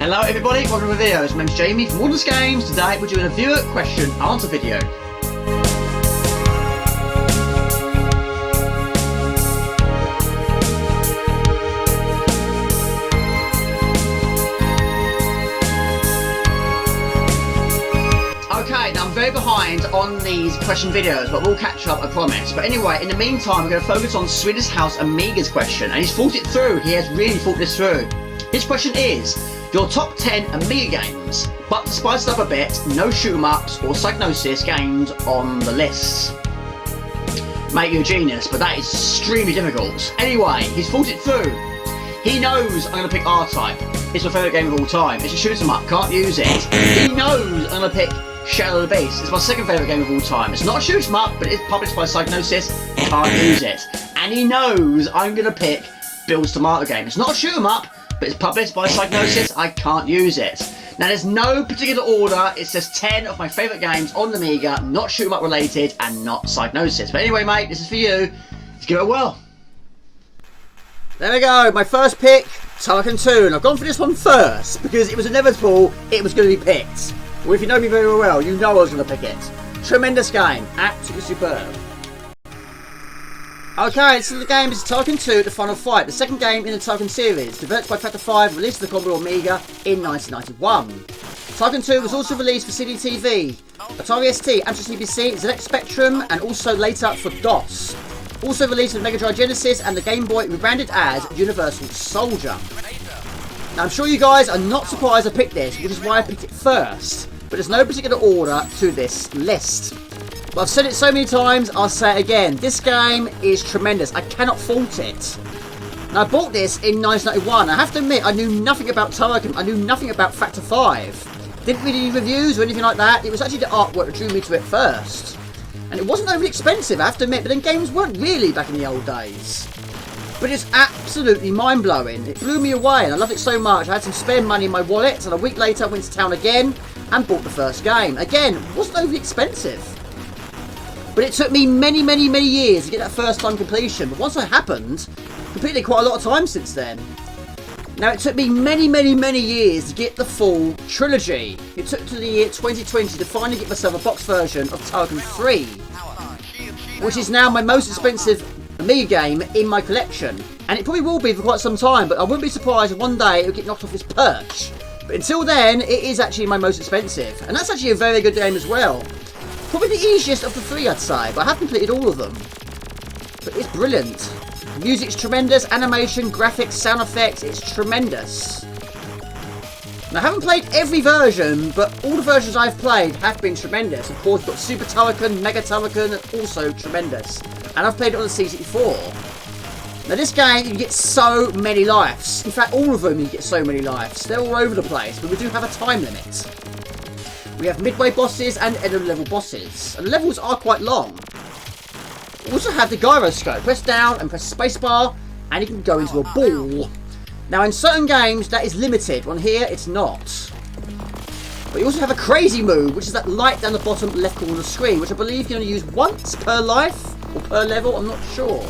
Hello everybody, welcome to the video. My name's Jamie from Lotus Games. Today we're doing a viewer question answer video. Okay, now I'm very behind on these question videos, but we'll catch up, I promise. But anyway, in the meantime, we're going to focus on Swedish House Amiga's question, and he's thought it through. He has really thought this through. His question is, your top 10 Amiga games, but to spice it up a bit, no shoot 'em ups or Psygnosis games on the list. Mate, you're a genius, but that is extremely difficult. Anyway, he's thought it through. He knows I'm going to pick R-Type. It's my favourite game of all time. It's a shoot 'em up, can't use it. He knows I'm going to pick Shadow of the Beast. It's my second favourite game of all time. It's not a shoot 'em up, but it's published by Psygnosis. Can't use it. And he knows I'm going to pick Bill's Tomato Game. It's not a shoot 'em up, but it's published by Psygnosis. I can't use it. Now there's no particular order. It says 10 of my favourite games on the Amiga, not shoot 'em up related and not Psygnosis. But anyway, mate, this is for you. Let's give it a whirl. There we go. My first pick, Tycoon II. And I've gone for this one first because it was inevitable it was going to be picked. Well, if you know me very well, you know I was going to pick it. Tremendous game. Absolutely superb. Okay, so the game is Tycoon II, The Final Fight, the second game in the Tycoon series, developed by Factor 5, released to the Commodore Amiga in 1991. Tycoon II was also released for CD-TV, Atari ST, Amstrad CPC, ZX Spectrum, and also later for DOS. Also released for Mega Drive Genesis and the Game Boy, rebranded as Universal Soldier. Now I'm sure you guys are not surprised I picked this, which is why I picked it first, but there's no particular order to this list. But I've said it so many times, I'll say it again. This game is tremendous. I cannot fault it. Now, I bought this in 1991. I have to admit, I knew nothing about Tycoon. I knew nothing about Factor 5. Didn't read any reviews or anything like that. It was actually the artwork that drew me to it first. And it wasn't overly expensive, I have to admit, but then games weren't really back in the old days. But it's absolutely mind-blowing. It blew me away, and I loved it so much. I had some spare money in my wallet, and a week later I went to town again and bought the first game. Again, it wasn't overly expensive. But it took me many years to get that first time completion. But once it happened, completed quite a lot of time since then. Now it took me many years to get the full trilogy. It took to the year 2020 to finally get myself a box version of Tycoon 3, which is now my most expensive Amiga game in my collection. And it probably will be for quite some time, but I wouldn't be surprised if one day it would get knocked off its perch. But until then, it is actually my most expensive. And that's actually a very good game as well. Probably the easiest of the three, I'd say, but I have completed all of them. But it's brilliant. Music's tremendous, animation, graphics, sound effects, it's tremendous. Now, I haven't played every version, but all the versions I've played have been tremendous. Of course, we've got Super Tycoon, Mega Tycoon, also tremendous. And I've played it on the C64. Now, this game, you get so many lives. In fact, all of them, you get so many lives. They're all over the place, but we do have a time limit. We have midway bosses and end of level bosses, and the levels are quite long. We also have the gyroscope. Press down and press spacebar, and you can go into a ball. Now, in certain games, that is limited. On here, it's not. But you also have a crazy move, which is that light down the bottom left corner of the screen, which I believe you can only use once per life or per level. I'm not sure.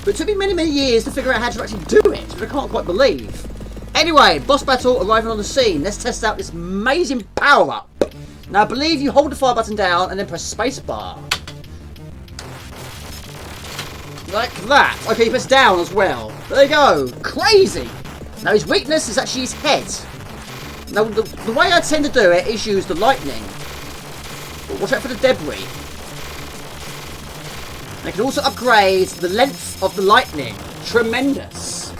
But it took me many years to figure out how to actually do it, which I can't quite believe. Anyway, boss battle arriving on the scene. Let's test out this amazing power-up. Now, I believe you hold the fire button down and then press spacebar. Like that. Okay, you press down as well. There you go. Crazy. Now, his weakness is actually his head. Now, the way I tend to do it is use the lightning. But watch out for the debris. And I can also upgrade the length of the lightning. Tremendous.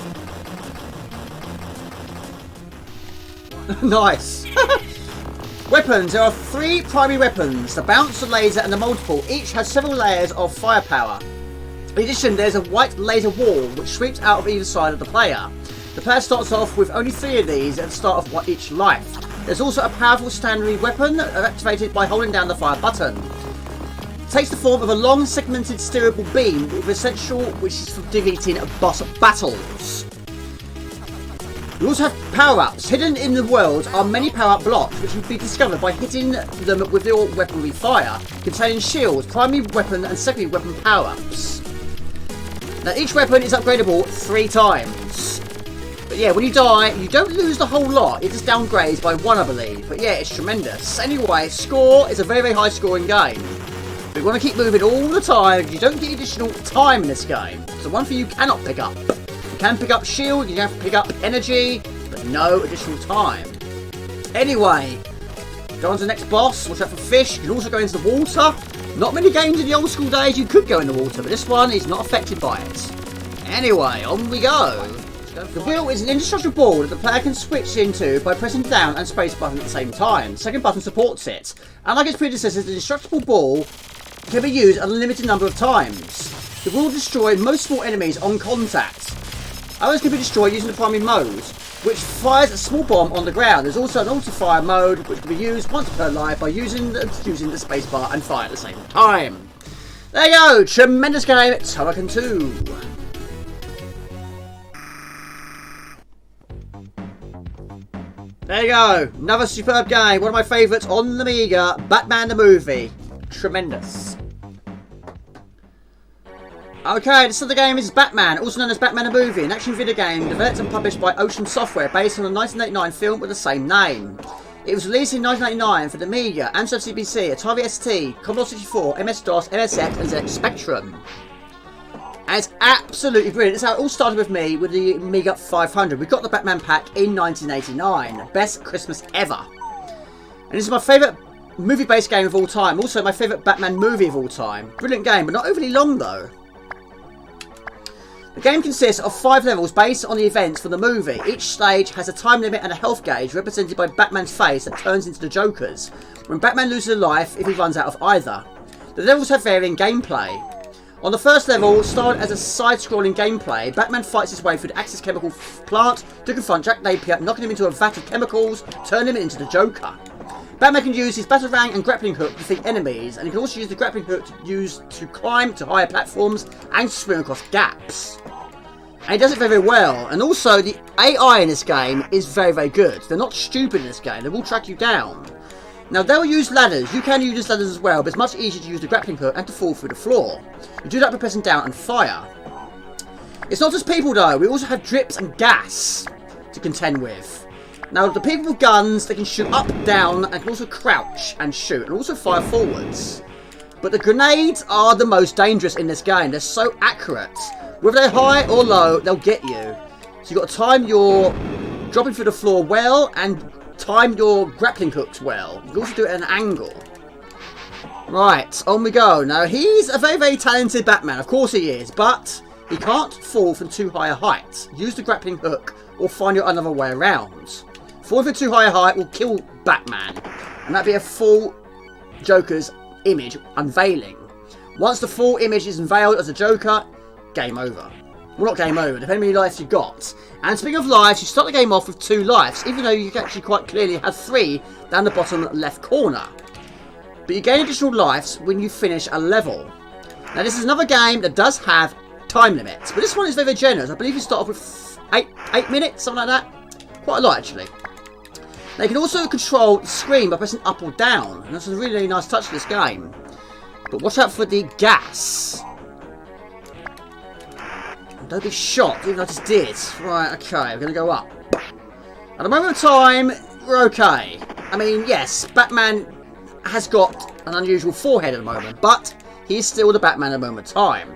Nice. Weapons. There are 3 primary weapons. The bounce, the laser and the multiple. Each has several layers of firepower. In addition, there's a white laser wall which sweeps out of either side of the player. The player starts off with only 3 of these at the start of each life. There's also a powerful standard weapon activated by holding down the fire button. It takes the form of a long segmented steerable beam with essential which is for defeating boss battles. You also have power-ups. Hidden in the world are many power-up blocks which will be discovered by hitting them with your weaponry fire, containing shields, primary weapon and secondary weapon power-ups. Now each weapon is upgradable 3 times. But yeah, when you die, you don't lose the whole lot. It just downgrades by 1, I believe. But yeah, it's tremendous. Anyway, score is a very, very high scoring game. But you want to keep moving all the time. You don't get additional time in this game. So one thing you cannot pick up. You can pick up shield, you can pick up energy, but no additional time. Anyway, go on to the next boss. Watch out for fish. You can also go into the water. Not many games in the old school days you could go in the water, but this one is not affected by it. Anyway, on we go. The wheel is an indestructible ball that the player can switch into by pressing down and space button at the same time. The second button supports it. Unlike its predecessors, the indestructible ball can be used a limited number of times. The wheel will destroy most small enemies on contact. Others can be destroyed using the primary mode, which fires a small bomb on the ground. There's also an auto-fire mode, which can be used once per life by using the spacebar and fire at the same time. There you go, tremendous game, Tycoon II. There you go, another superb game, one of my favourites on the Amiga, Batman the movie. Tremendous. Okay, this other game is Batman, also known as Batman the Movie, an action video game developed and published by Ocean Software based on a 1989 film with the same name. It was released in 1999 for the Amiga, Amstrad CPC, Atari ST, Commodore 64, MS-DOS, MSX and ZX Spectrum. And it's absolutely brilliant. This is how it all started with me with the Amiga 500. We got the Batman pack in 1989. Best Christmas ever. And this is my favourite movie-based game of all time. Also my favourite Batman movie of all time. Brilliant game, but not overly long though. The game consists of 5 levels based on the events from the movie. Each stage has a time limit and a health gauge represented by Batman's face that turns into the Joker's when Batman loses a life if he runs out of either. The levels have varying gameplay. On the first level, starred as a side-scrolling gameplay, Batman fights his way through the Axis chemical plant to confront Jack Napier, knocking him into a vat of chemicals, turning him into the Joker. Batman can use his batarang and grappling hook to defeat enemies, and he can also use the grappling hook to climb to higher platforms and swim across gaps. And he does it very, very well. And also, the AI in this game is very, very good. They're not stupid in this game. They will track you down. Now, they'll use ladders. You can use ladders as well, but it's much easier to use the grappling hook and to fall through the floor. You do that by pressing down and fire. It's not just people, though. We also have drips and gas to contend with. Now, the people with guns, they can shoot up, down, and can also crouch and shoot, and also fire forwards. But the grenades are the most dangerous in this game. They're so accurate. Whether they're high or low, they'll get you. So you've got to time your dropping through the floor well, and time your grappling hooks well. You can also do it at an angle. Right, on we go. Now, he's a very, very talented Batman. Of course he is, but he can't fall from too high a height. Use the grappling hook or find your another way around. Falling from too high a height will kill Batman, and that'd be a full Joker's image unveiling. Once the full image is unveiled as a Joker, game over. Well, not game over, depending on how many lives you got. And speaking of lives, you start the game off with 2 lives, even though you actually quite clearly have 3 down the bottom left corner. But you gain additional lives when you finish a level. Now, this is another game that does have time limits, but this one is very, very generous. I believe you start off with 8 minutes, something like that. Quite a lot, actually. Now, you can also control the screen by pressing up or down, and that's a really, really nice touch to this game. But watch out for the gas. And don't be shocked, even though I just did. Right, okay, we're going to go up. At the moment of time, we're okay. I mean, yes, Batman has got an unusual forehead at the moment, but he's still the Batman at the moment of time.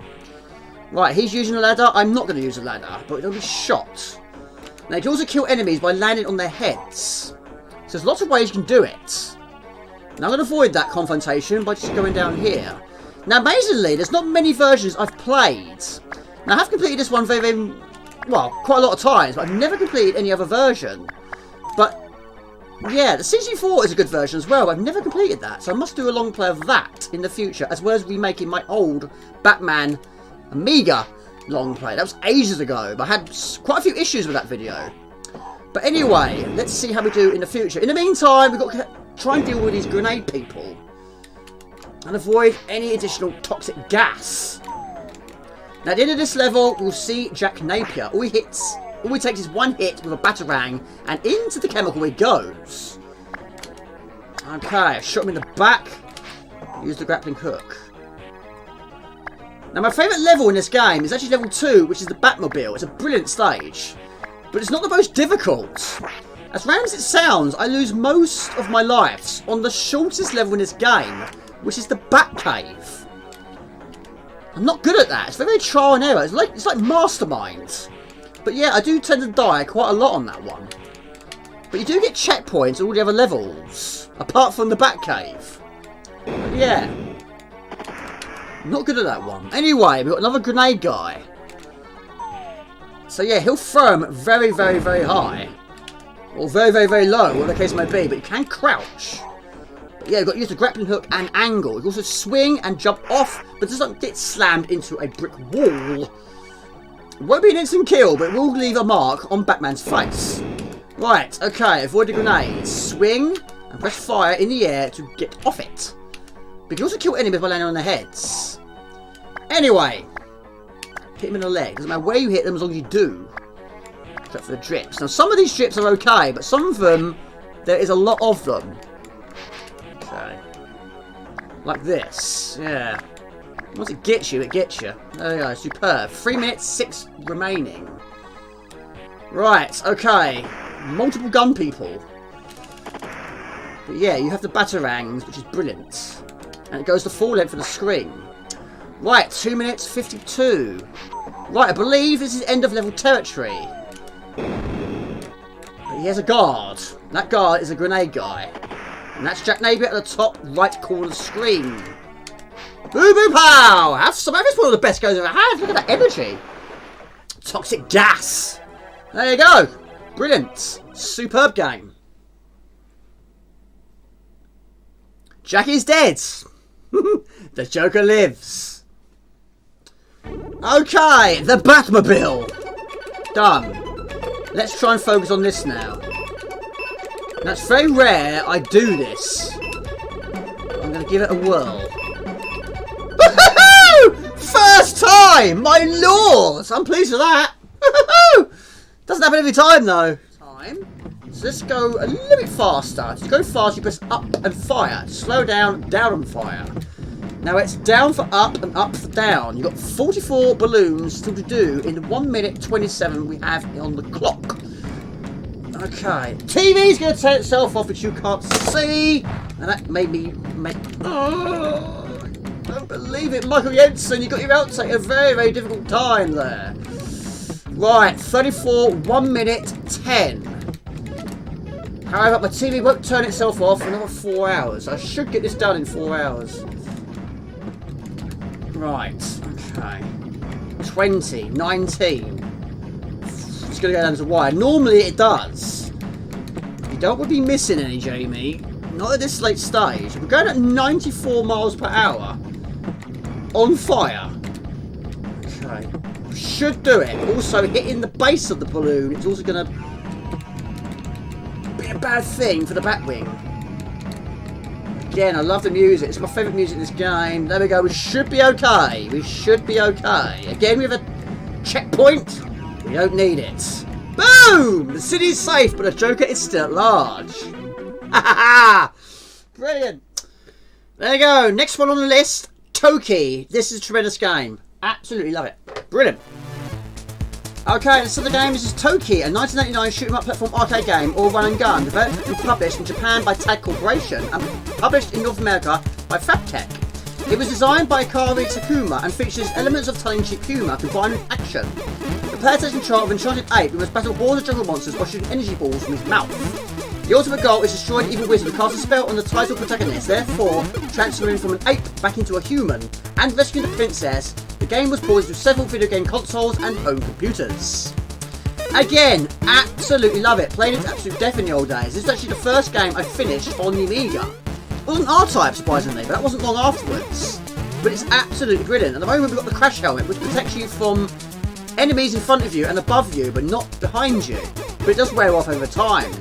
Right, he's using a ladder. I'm not going to use a ladder, but don't be shot. Now, you can also kill enemies by landing on their heads. So there's lots of ways you can do it. Now, I'm going to avoid that confrontation by just going down here. Now, amazingly, there's not many versions I've played. Now, I have completed this one very, well, quite a lot of times, but I've never completed any other version. But, yeah, the CG4 is a good version as well. I've never completed that, so I must do a long play of that in the future, as well as remaking my old Batman Amiga long play. That was ages ago, but I had quite a few issues with that video. But anyway, let's see how we do in the future. In the meantime, we've got to try and deal with these grenade people and avoid any additional toxic gas. Now, at the end of this level, we'll see Jack Napier. All he takes is 1 hit with a batarang, and into the chemical he goes. Okay, I shot him in the back. Use the grappling hook. Now, my favourite level in this game is actually level 2, which is the Batmobile. It's a brilliant stage. but it's not the most difficult. As random as it sounds, I lose most of my lives on the shortest level in this game, which is the Batcave. I'm not good at that. It's very trial and error. It's like Mastermind. But yeah, I do tend to die quite a lot on that one. But you do get checkpoints at all the other levels, apart from the Batcave. But yeah, I'm not good at that one. Anyway, we've got another grenade guy. So yeah, he'll throw them very, very, very high. Or very, very, very low, whatever the case may be. But you can crouch. But yeah, you've got to use the grappling hook and angle. You can also swing and jump off, but does not get slammed into a brick wall. It won't be an instant kill, but it will leave a mark on Batman's face. Right, okay, avoid the grenades. Swing and press fire in the air to get off it. But you can also kill enemies by landing on their heads. Anyway, hit them in the leg. Doesn't matter where you hit them as long as you do. Except for the drips. Now, some of these drips are okay, but some of them, there is a lot of them. Okay. Like this. Yeah. Once it gets you, it gets you. There you go. Superb. 3 minutes, 6 remaining. Right. Okay. Multiple gun people. But yeah, you have the batarangs, which is brilliant. And it goes the full length of the screen. Right. 2 minutes, 52. Right. I believe this is end of level territory. But he has a guard. That guard is a grenade guy. And that's Jack Napier at the top right corner of the screen. Boo boo pow! Have some. That's one of the best goes I've ever had. Look at that energy. Toxic gas. There you go. Brilliant. Superb game. Jack is dead. The Joker lives. Okay, the Batmobile. Done. Let's try and focus on this now. That's very rare I do this. I'm going to give it a whirl. First time! My lord! I'm pleased with that. Doesn't happen every time though. So let's go a little bit faster. To go fast, you press up and fire. To slow down, down and fire. Now it's down for up and up for down. You've got 44 balloons still to do in the 1 minute 27 we have on the clock. Okay. TV's going to turn itself off, which you can't see. And that made me oh, I don't believe it. Michael Jensen, you got your outtake. A very, very difficult time there. Right. 34, 1 minute 10. However, my TV won't turn itself off for another 4 hours. I should get this done in 4 hours. Right, okay. 20, 19. It's going to go down to wire. Normally it does. You don't want to be missing any, Jamie. Not at this late stage. We're going at 94 miles per hour. On fire. Okay. Should do it. Also, hitting the base of the balloon is also going to be a bad thing for the Batwing. Again, I love the music. It's my favourite music in this game. There we go. We should be okay. We should be okay. Again, we have a checkpoint. We don't need it. Boom! The city is safe, but the Joker is still at large. Ha ha ha! Brilliant. There you go. Next one on the list, Toki. This is a tremendous game. Absolutely love it. Brilliant. Okay, so the game is Toki, a 1989 shoot-'em-up platform arcade game, all run and gun, developed and published in Japan by Tag Corporation, and published in North America by Fabtech. It was designed by Kari Takuma and features elements of tongue-in-cheek humour combined with action. The player takes control of an enchanted ape who must battle hordes of jungle monsters by shooting energy balls from his mouth. The ultimate goal is to destroy an evil wizard who casts a spell on the title protagonist, therefore transferring from an ape back into a human, and rescuing the princess. The game was ported to several video game consoles and home computers. Again, absolutely love it. Played it to absolute death in the old days. This is actually the first game I finished on the Amiga. It wasn't R-Type, surprisingly, but that wasn't long afterwards. But it's absolutely brilliant. At the moment, we've got the crash helmet, which protects you from enemies in front of you and above you, but not behind you. But it does wear off over time.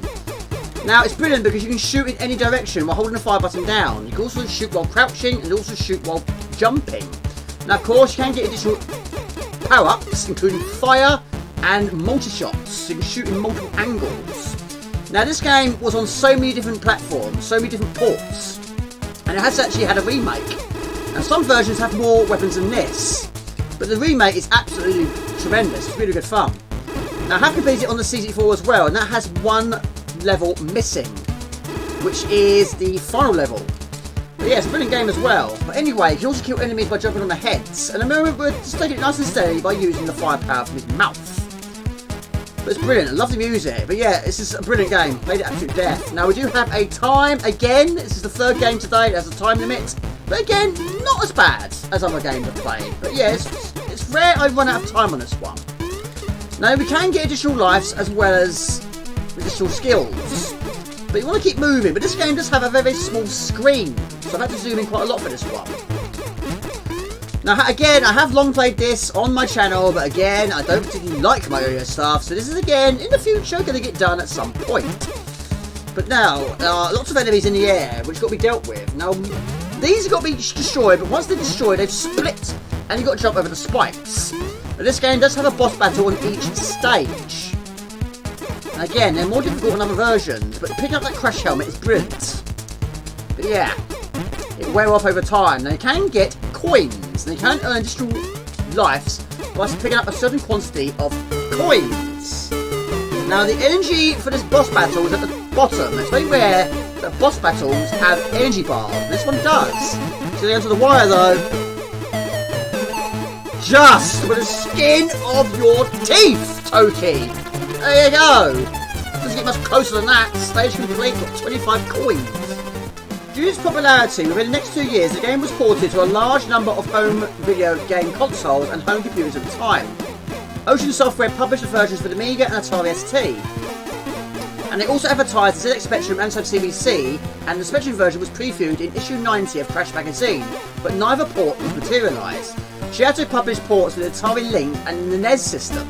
Now, it's brilliant because you can shoot in any direction while holding the fire button down. You can also shoot while crouching and also shoot while jumping. Now, of course, you can get additional power-ups, including fire and multi-shots. So you can shoot in multiple angles. Now, this game was on so many different platforms, so many different ports. And it has actually had a remake. Now, some versions have more weapons than this. But the remake is absolutely tremendous. It's really good fun. Now, I have completed it on the CZ4 as well, and that has one level missing, which is the final level. But yeah, it's a brilliant game as well. But anyway, you can also kill enemies by jumping on their heads, and remember, just take it nice and steady by using the firepower from his mouth. But it's brilliant. I love the music. But yeah, this is a brilliant game. Played it absolute death. Now, we do have a time again. This is the third game today. It has a time limit. But again, not as bad as other games I've played. But yeah, it's rare I run out of time on this one. Now, we can get additional lives as well as additional skills. But you want to keep moving. But this game does have a very, very small screen. So I've had to zoom in quite a lot for this one. Now, again, I have long played this on my channel, but again, I don't particularly like my earlier stuff, so this is, again, in the future, going to get done at some point. But now, there are lots of enemies in the air, which got to be dealt with. Now, these have got to be destroyed, but once they're destroyed, they've split, and you've got to jump over the spikes. But this game does have a boss battle on each stage. And again, they're more difficult on other versions, but picking up that crash helmet is brilliant. But yeah, it wear off over time. Now, you can get coins, and you can earn additional lives by picking up a certain quantity of coins. Now, the energy for this boss battle is at the bottom. It's very rare that boss battles have energy bars. This one does. So onto the wire, though. Just with the skin of your teeth, Toki. There you go. Doesn't get much closer than that. Stage complete. Got 25 coins. Due to its popularity, within the next 2 years, the game was ported to a large number of home video game consoles and home computers at the time. Ocean Software published the versions for the Amiga and Atari ST. And they also advertised the ZX Spectrum and CBC, and the Spectrum version was previewed in issue 90 of Crash magazine, but neither port was materialised. She had to publish ports for the Atari Lynx and the NES system.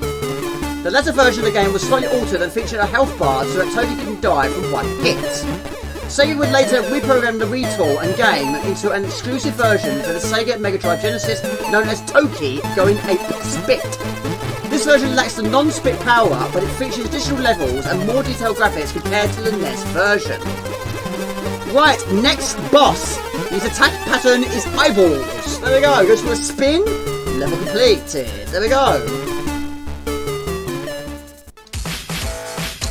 The latter version of the game was slightly altered and featured a health bar so that Toki didn't die from one hit. Sega would later reprogram the retool and game into an exclusive version for the Sega Mega Drive Genesis known as Toki going ape spit. This version lacks the non-spit power, but it features additional levels and more detailed graphics compared to the NES version. Right, next boss. His attack pattern is eyeballs. There we go, goes for a spin, level completed. There we go.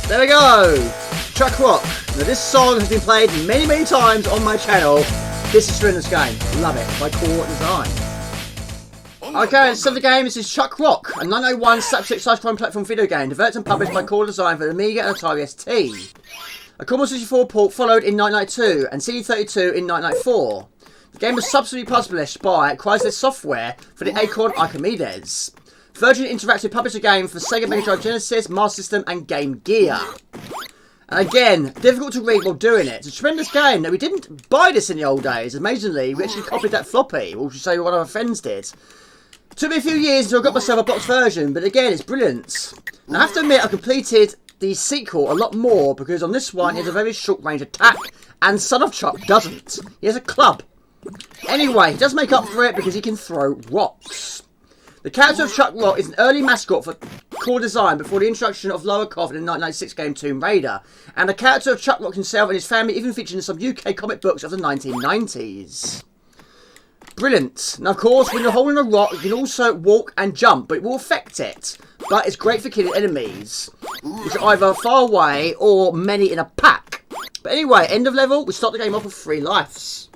There we go. Chuck Rock. Now this song has been played many, many times on my channel. This is Tremendous Game. Love it. By Core Design. Okay, so the game, this is Chuck Rock, a 1901 slapstick side-scrolling platform video game developed and published by Core Design for the Amiga and Atari ST. A Commodore 64 port followed in 1992 and CD32 in 1994. The game was subsequently published by Chrysler Software for the Acorn Archimedes. Virgin Interactive published the game for Sega Mega Drive Genesis, Master System and Game Gear. And again, difficult to read while doing it. It's a tremendous game. Now, we didn't buy this in the old days. Amazingly, we actually copied that floppy, or should say one of our friends did. Took me a few years until I got myself a boxed version, but again, it's brilliant. Now, I have to admit, I completed the sequel a lot more, because on this one, he has a very short-range attack, and Son of Chuck doesn't. He has a club. Anyway, he does make up for it because he can throw rocks. The character of Chuck Rock is an early mascot for Core Design before the introduction of Lara Croft in the 1996 game Tomb Raider. And the character of Chuck Rock himself and his family even featured in some UK comic books of the 1990s. Brilliant. Now, of course, when you're holding a rock, you can also walk and jump, but it will affect it. But it's great for killing enemies, which are either far away or many in a pack. But anyway, end of level, we start the game off with 3 lives.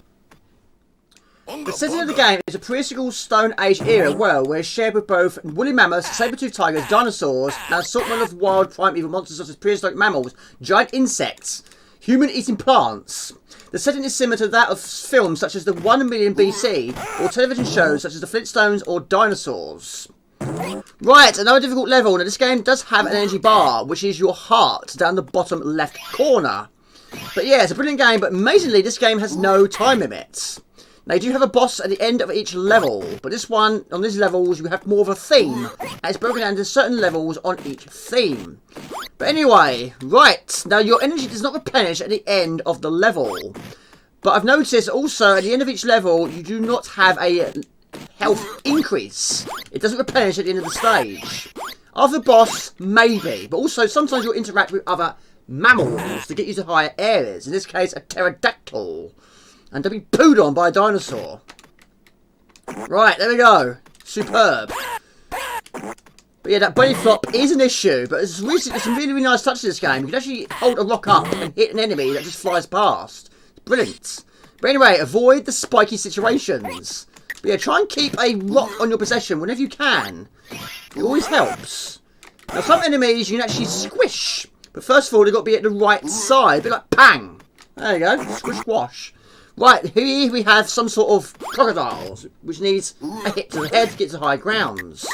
The setting of the game is a prehistoric Stone Age era world where it's shared with both woolly mammoths, saber-toothed tigers, dinosaurs, and an assortment of wild primeval monsters such as prehistoric mammals, giant insects, human-eating plants. The setting is similar to that of films such as the 1 million BC, or television shows such as the Flintstones or Dinosaurs. Right, another difficult level. Now, this game does have an energy bar, which is your heart, down the bottom left corner. But yeah, it's a brilliant game, but amazingly, this game has no time limits. Now, you do have a boss at the end of each level, but this one, on these levels, you have more of a theme, and it's broken down into certain levels on each theme. But anyway, right, now your energy does not replenish at the end of the level. But I've noticed also, at the end of each level, you do not have a health increase. It doesn't replenish at the end of the stage. After the boss, maybe, but also sometimes you'll interact with other mammals to get you to higher areas, in this case, a pterodactyl. And to be pooed on by a dinosaur. Right, there we go. Superb. But But yeah, that belly flop is an issue, but there's some really, really nice touches in this game. You can actually hold a rock up and hit an enemy that just flies past. It's brilliant. But anyway, avoid the spiky situations. But yeah, try and keep a rock on your possession whenever you can. It always helps. Now, some enemies you can actually squish. But first of all, they've got to be at the right side. A bit like pang. There you go. Squish squash. Right, here we have some sort of crocodiles, which needs a hit to the head to get to high grounds.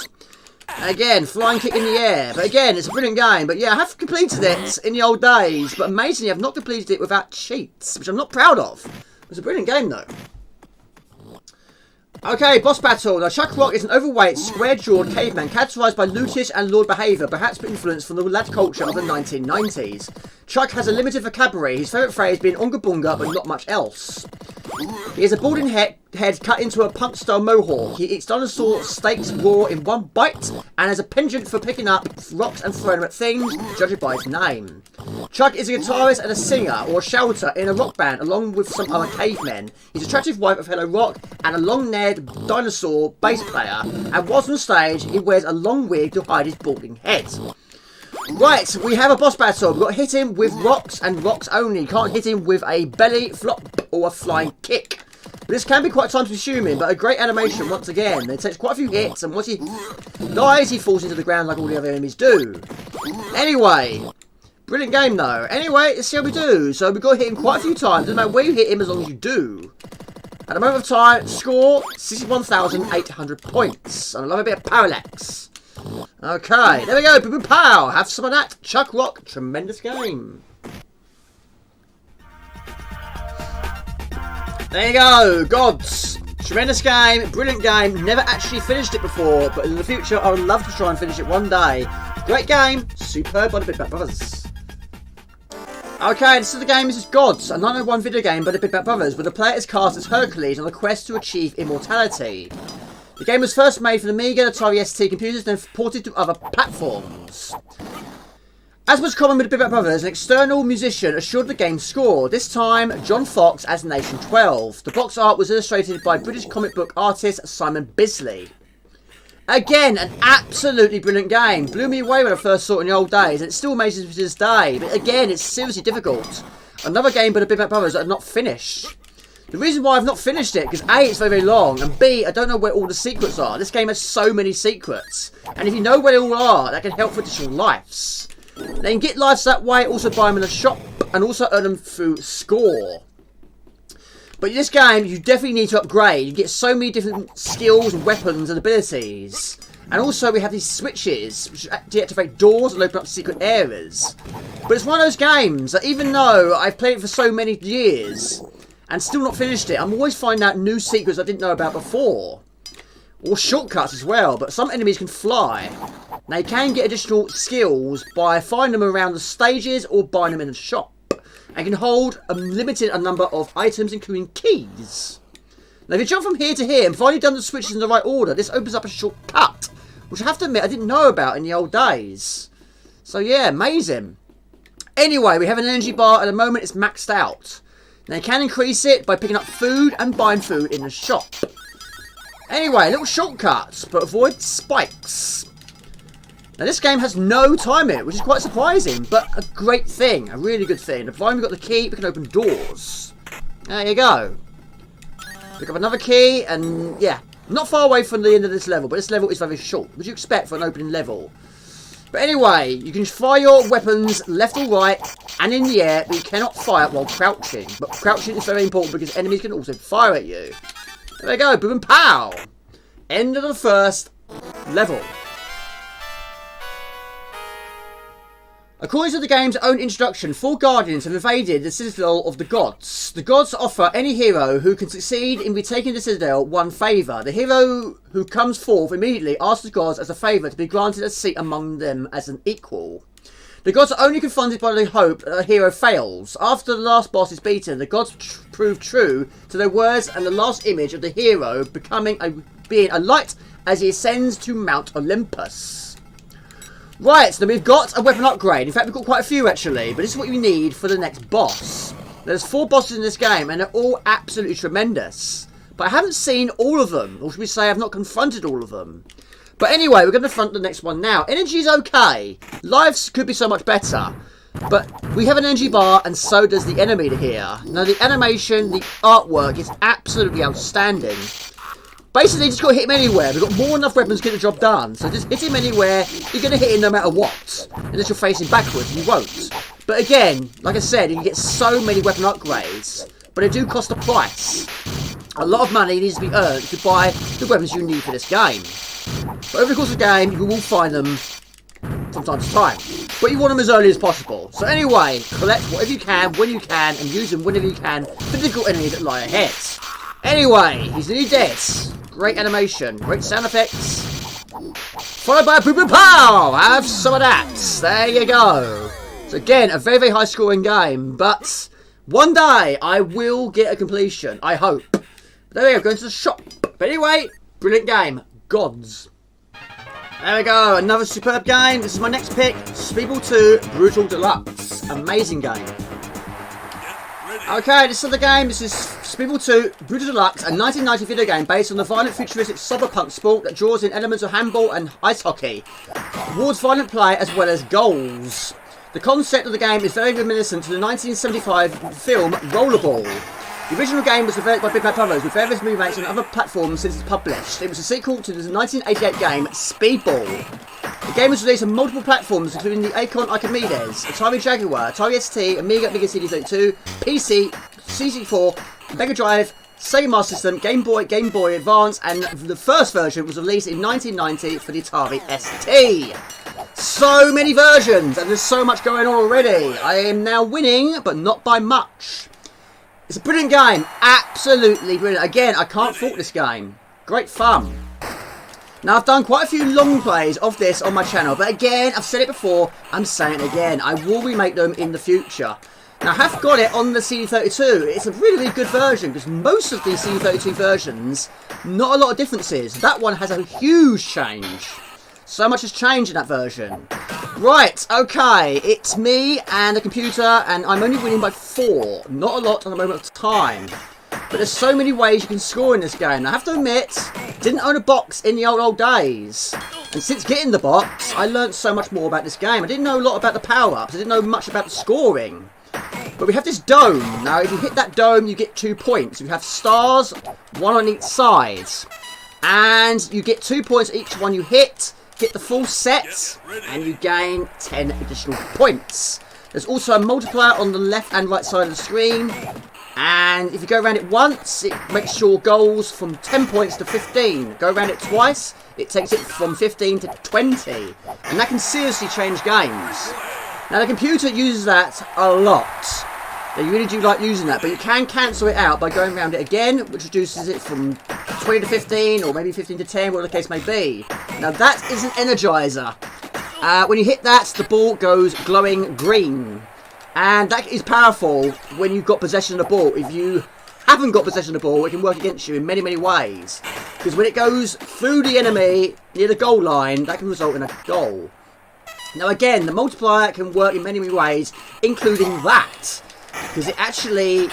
Again, flying kick in the air. But again, it's a brilliant game. But yeah, I have completed it in the old days. But amazingly, I've not completed it without cheats, which I'm not proud of. It's a brilliant game, though. Okay, boss battle. Now, Chuck Rock is an overweight, square-jawed caveman characterised by Lotus and Lord behaviour, perhaps influenced from the lad culture of the 1990s. Chuck has a limited vocabulary, his favourite phrase being Unga Bunga, but not much else. He has a balding head cut into a punk-style mohawk. He eats dinosaur steaks raw in one bite, and has a penchant for picking up rocks and throwing them at things, judged by his name. Chuck is a guitarist and a singer, or a shouter, in a rock band, along with some other cavemen. He's an attractive wife of Hello Rock, and a long-haired dinosaur bass player, and whilst on stage, he wears a long wig to hide his balding head. Right, we have a boss battle. We've got to hit him with rocks and rocks only. Can't hit him with a belly flop or a flying kick. This can be quite time-consuming, but a great animation once again. It takes quite a few hits, and once he dies, he falls into the ground like all the other enemies do. Anyway, brilliant game though. Anyway, let's see how we do. So we've got to hit him quite a few times. Doesn't matter where you hit him as long as you do. At the moment of time, score 61,800 points. And I love a bit of parallax. Okay, there we go. Boom, boom, pow. Have some of that. Chuck Rock. Tremendous game. There you go. Gods. Tremendous game. Brilliant game. Never actually finished it before, but in the future, I would love to try and finish it one day. Great game. Superb by the Big Bad Brothers. Okay, this is the game. This is Gods, a 901 video game by the Big Bad Brothers, where the player is cast as Hercules on a quest to achieve immortality. The game was first made for the Amiga and Atari ST computers, then ported to other platforms. As was common with the Big Bad Brothers, an external musician assured the game's score, this time John Fox as Nation 12. The box art was illustrated by British comic book artist Simon Bisley. Again, an absolutely brilliant game. Blew me away when I first saw it in the old days, and it still amazes me to this day. But again, it's seriously difficult. Another game by the Big Bad Brothers that I've not finished. The reason why I've not finished it, because A, it's very, very long, and B, I don't know where all the secrets are. This game has so many secrets. And if you know where they all are, that can help for additional lives. Now, you can get lives that way, also buy them in a shop, and also earn them through score. But in this game, you definitely need to upgrade. You get so many different skills and weapons and abilities. And also, we have these switches, which deactivate doors and open up secret areas. But it's one of those games that even though I've played it for so many years, and still not finished it, I'm always finding out new secrets I didn't know about before. Or shortcuts as well, but some enemies can fly. Now, you can get additional skills by finding them around the stages or buying them in the shop. And can hold a limited number of items, including keys. Now, if you jump from here to here and finally done the switches in the right order, this opens up a shortcut, which I have to admit I didn't know about in the old days. So yeah, amazing. Anyway, we have an energy bar. At the moment, it's maxed out. Now, you can increase it by picking up food and buying food in the shop. Anyway, little shortcuts, but avoid spikes. Now, this game has no time in it, which is quite surprising, but a great thing, a really good thing. Provided we've got the key, we can open doors. There you go. Pick up another key, and yeah, not far away from the end of this level, but this level is very short. What would you expect for an opening level? But anyway, you can fire your weapons left or right, and in the air, but you cannot fire while crouching. But crouching is very important because enemies can also fire at you. There we go, boom and pow! End of the first level. According to the game's own introduction, 4 guardians have invaded the citadel of the gods. The gods offer any hero who can succeed in retaking the citadel one favour. The hero who comes forth immediately asks the gods as a favour to be granted a seat among them as an equal. The gods are only confronted by the hope that a hero fails. After the last boss is beaten, the gods prove true to their words, and the last image of the hero being a light as he ascends to Mount Olympus. Right, so we've got a weapon upgrade. In fact, we've got quite a few actually, but this is what you need for the next boss. There's 4 bosses in this game, and they're all absolutely tremendous. But I haven't seen all of them, or should we say I've not confronted all of them. But anyway, we're going to front the next one now. Energy's okay. Lives could be so much better. But we have an energy bar, and so does the enemy here. Now, the animation, the artwork is absolutely outstanding. Basically, just got to hit him anywhere. We've got more than enough weapons to get the job done. So just hit him anywhere. You're going to hit him no matter what. Unless you're facing backwards, you won't. But again, like I said, you can get so many weapon upgrades. But they do cost a price. A lot of money needs to be earned to buy the weapons you need for this game. But over the course of the game, you will find them from time to time. But you want them as early as possible. So anyway, collect whatever you can, when you can, and use them whenever you can for difficult enemies that lie ahead. Anyway, he's nearly dead. Great animation, great sound effects. Followed by a boop boop pow! Have some of that. There you go. So again, a very, very high scoring game. But one day, I will get a completion. I hope. But there we go, going to the shop. But anyway, brilliant game. Gods. There we go, another superb game. This is my next pick, Speedball 2 Brutal Deluxe. Amazing game. Okay, this is the game. This is Speedball 2 Brutal Deluxe, a 1990 video game based on the violent futuristic cyberpunk sport that draws in elements of handball and ice hockey, rewards violent play as well as goals. The concept of the game is very reminiscent to the 1975 film Rollerball. The original game was developed by Big Bad Brothers with various remakes on other platforms since it's published. It was a sequel to the 1988 game Speedball. The game was released on multiple platforms including the Acorn Archimedes, Atari Jaguar, Atari ST, Amiga CD32, PC, CC4, Mega Drive, Sega Master System, Game Boy Advance, and the first version was released in 1990 for the Atari ST. So many versions, and there's so much going on already. I am now winning, but not by much. It's a brilliant game. Absolutely brilliant. Again, I can't fault this game. Great fun. Now, I've done quite a few long plays of this on my channel. But again, I've said it before. I'm saying it again. I will remake them in the future. Now, I have got it on the CD32. It's a really, really good version. Because most of these CD32 versions, not a lot of differences. That one has a huge change. So much has changed in that version. Right, okay, it's me and the computer, and I'm only winning by 4. Not a lot at the moment of time. But there's so many ways you can score in this game. I have to admit, didn't own a box in the old days. And since getting the box, I learned so much more about this game. I didn't know a lot about the power-ups. I didn't know much about the scoring. But we have this dome. Now, if you hit that dome, you get 2 points. You have stars, 1 on each side. And you get 2 points each one you hit. Hit the full set, and you gain 10 additional points. There's also a multiplier on the left and right side of the screen. And if you go around it once, it makes your goals from 10 points to 15. Go around it twice, it takes it from 15 to 20. And that can seriously change games. Now, the computer uses that a lot. They really do like using that, but you can cancel it out by going around it again, which reduces it from 20 to 15, or maybe 15 to 10, whatever the case may be. Now, that is an energizer. When you hit that, the ball goes glowing green. And that is powerful when you've got possession of the ball. If you haven't got possession of the ball, it can work against you in many, many ways. Because when it goes through the enemy near the goal line, that can result in a goal. Now, again, the multiplier can work in many, many ways, including that. Because it actually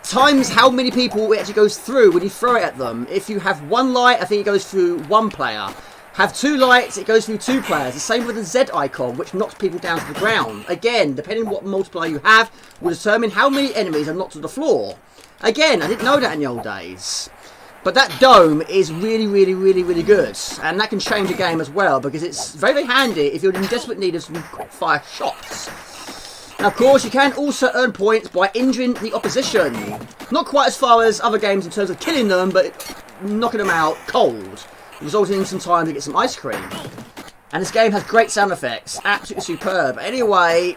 times how many people it actually goes through when you throw it at them. If you have 1 light, I think it goes through 1 player. Have 2 lights, it goes through 2 players. The same with the Z icon, which knocks people down to the ground. Again, depending on what multiplier you have, will determine how many enemies are knocked to the floor. Again, I didn't know that in the old days. But that dome is really, really, really, really good. And that can change a game as well, because it's very, very handy if you're in desperate need of some quick-fire shots. Now, of course, you can also earn points by injuring the opposition. Not quite as far as other games in terms of killing them, but knocking them out cold, resulting in some time to get some ice cream. And this game has great sound effects, absolutely superb. Anyway,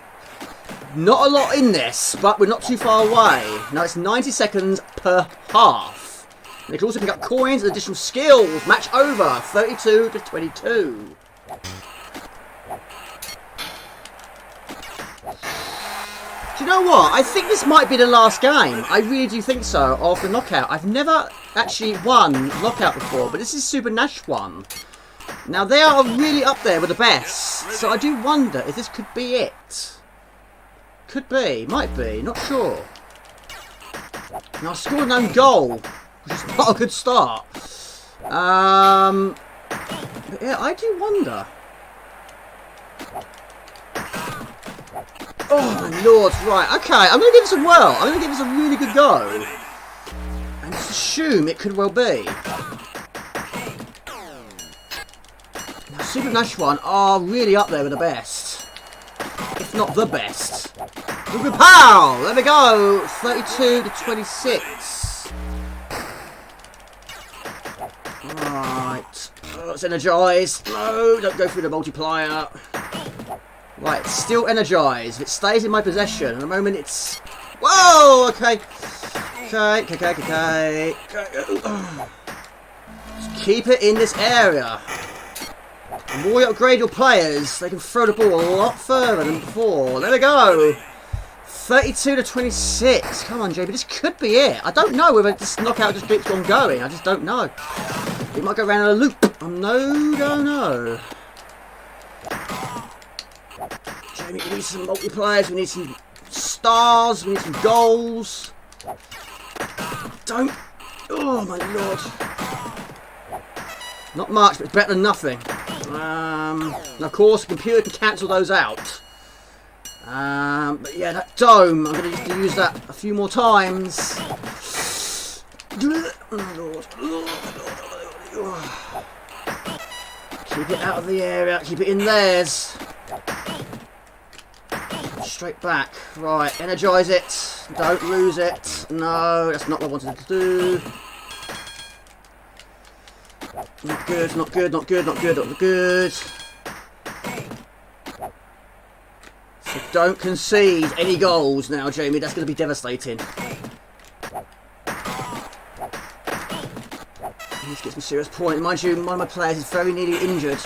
not a lot in this, but we're not too far away. Now, it's 90 seconds per half. And you can also pick up coins and additional skills. Match over, 32 to 22. Do you know what? I think this might be the last game. I really do think so, of the knockout. I've never actually won knockout before, but this is Super Nash one. Now, they are really up there with the best. So I do wonder if this could be it. Could be. Might be. Not sure. Now, I scored an own goal, which is not a good start. But yeah, I do wonder. Oh my lord, right, okay, I'm going to give this a whirl. I'm going to give this a really good go. And just assume it could well be. Now, Super Nash 1 are really up there with the best. If not the best. Pow! There we go! 32 to 26. Right. Oh, it's energised. No, don't go through the multiplier. Right, it's still energised. It stays in my possession. At the moment it's... Whoa! Okay. Okay. Just keep it in this area. The more you upgrade your players, they can throw the ball a lot further than before. There we go. 32 to 26. Come on, JB. This could be it. I don't know whether this knockout just keeps on going. I just don't know. It might go around in a loop. No. Jamie, we need some multipliers. We need some stars. We need some goals. Don't. Oh, my lord. Not much, but it's better than nothing. And of course, the computer can cancel those out. But yeah, that dome, I'm going to have to use that a few more times. Keep it out of the area, keep it in theirs. Straight back. Right, energise it. Don't lose it. No, that's not what I wanted to do. Not good. So don't concede any goals now, Jamie. That's going to be devastating. Let's get some serious point. Mind you, one of my players is very nearly injured.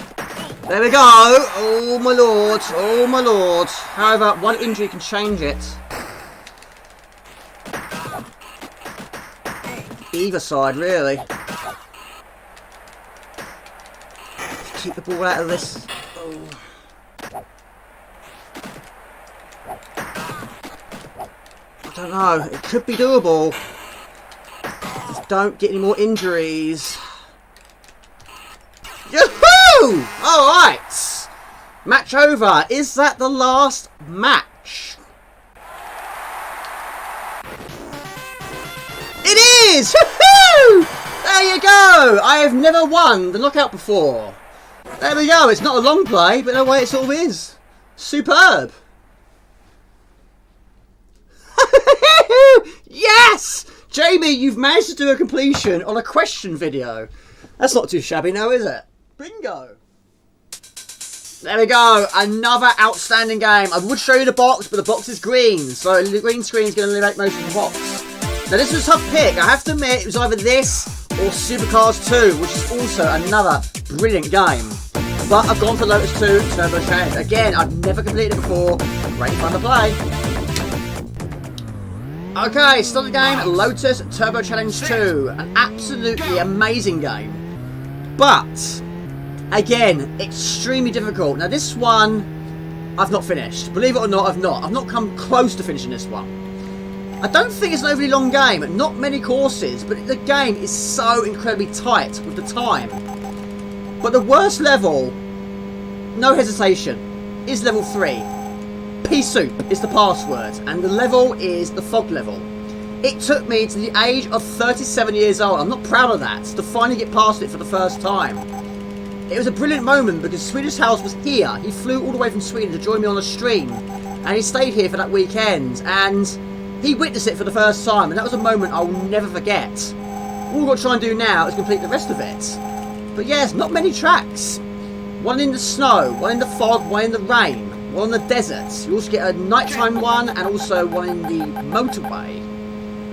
There we go. Oh my lord. However, one injury can change it. Either side, really. Keep the ball out of this. Oh. I don't know. It could be doable. Just don't get any more injuries. Yahoo! Alright. Match over. Is that the last match? It is! Woohoo! There you go! I have never won the knockout before. There we go. It's not a long play, but in a way it sort of is. Superb. Yes! Jamie, you've managed to do a completion on a question video. That's not too shabby now, is it? Bingo. There we go. Another outstanding game. I would show you the box, but the box is green. So the green screen is going to eliminate most of the box. Now this was a tough pick. I have to admit, it was either this or Supercars 2, which is also another brilliant game. But I've gone for Lotus 2 Turbo Challenge. Again, I've never completed it before. Great fun to play. Okay, start the game. Lotus Turbo Challenge 2. An absolutely amazing game. But, again, extremely difficult. Now this one, I've not finished. Believe it or not, I've not. I've not come close to finishing this one. I don't think it's an overly long game. Not many courses, but the game is so incredibly tight with the time. But the worst level, no hesitation, is level 3. Pea soup is the password, and the level is the fog level. It took me to the age of 37 years old, I'm not proud of that, to finally get past it for the first time. It was a brilliant moment because Swedish House was here. He flew all the way from Sweden to join me on the stream, and he stayed here for that weekend, and he witnessed it for the first time, and that was a moment I'll never forget. All we've got to try and do now is complete the rest of it. But yes, not many tracks. One in the snow, one in the fog, one in the rain, one in the desert. You also get a nighttime one and also one in the motorway.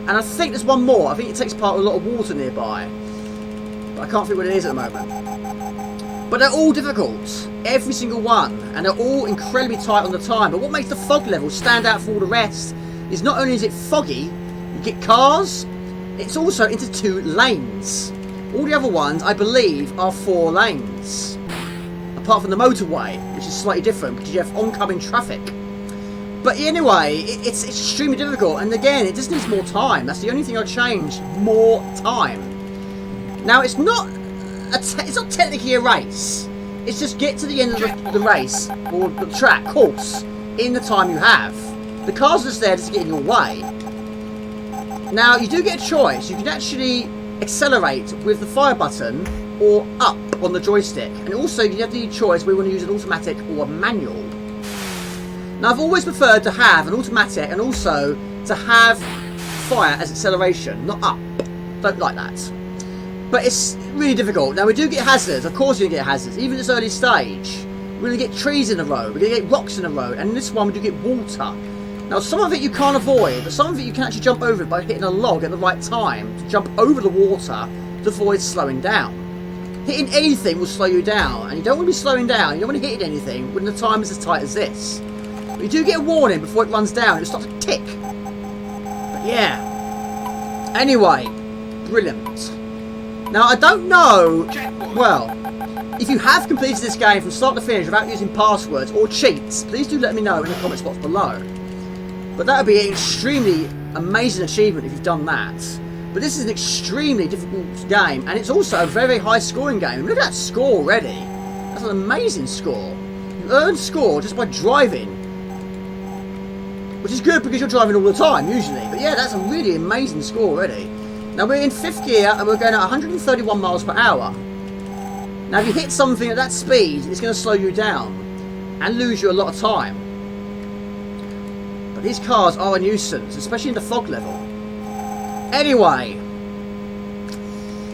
And I think there's one more. I think it takes part of a lot of water nearby. But I can't think what it is at the moment. But they're all difficult. Every single one. And they're all incredibly tight on the time. But what makes the fog level stand out for all the rest is not only is it foggy, you get cars, it's also into 2 lanes. All the other ones, I believe, are 4 lanes. Apart from the motorway, which is slightly different because you have oncoming traffic. But anyway, it's extremely difficult. And again, it just needs more time. That's the only thing I'll change. More time. Now, it's not it's not technically a race. It's just get to the end of the race, or the track, course, in the time you have. The cars are just there just to get in your way. Now, you do get a choice. You can actually accelerate with the fire button or up on the joystick. And also, you have the choice whether you want to use an automatic or a manual. Now, I've always preferred to have an automatic and also to have fire as acceleration, not up. Don't like that. But it's really difficult. Now, we do get hazards. Of course, we get hazards. Even at this early stage, we're going to get trees in the road. We're going to get rocks in the road. And in this one, we do get water. Now, some of it you can't avoid, but some of it you can actually jump over it by hitting a log at the right time to jump over the water to avoid slowing down. Hitting anything will slow you down, and you don't want to be slowing down. You don't want to hit anything when the time is as tight as this. But you do get a warning before it runs down. It starts to tick. But yeah. Anyway, brilliant. Now, I don't know, well, if you have completed this game from start to finish without using passwords or cheats, please do let me know in the comment box below. But that would be an extremely amazing achievement if you've done that. But this is an extremely difficult game, and it's also a very high scoring game. Look at that score already. That's an amazing score. You earn score just by driving. Which is good because you're driving all the time, usually. But yeah, that's a really amazing score already. Now we're in 5th gear, and we're going at 131 miles per hour. Now if you hit something at that speed, it's going to slow you down. And lose you a lot of time. But these cars are a nuisance, especially in the fog level. Anyway,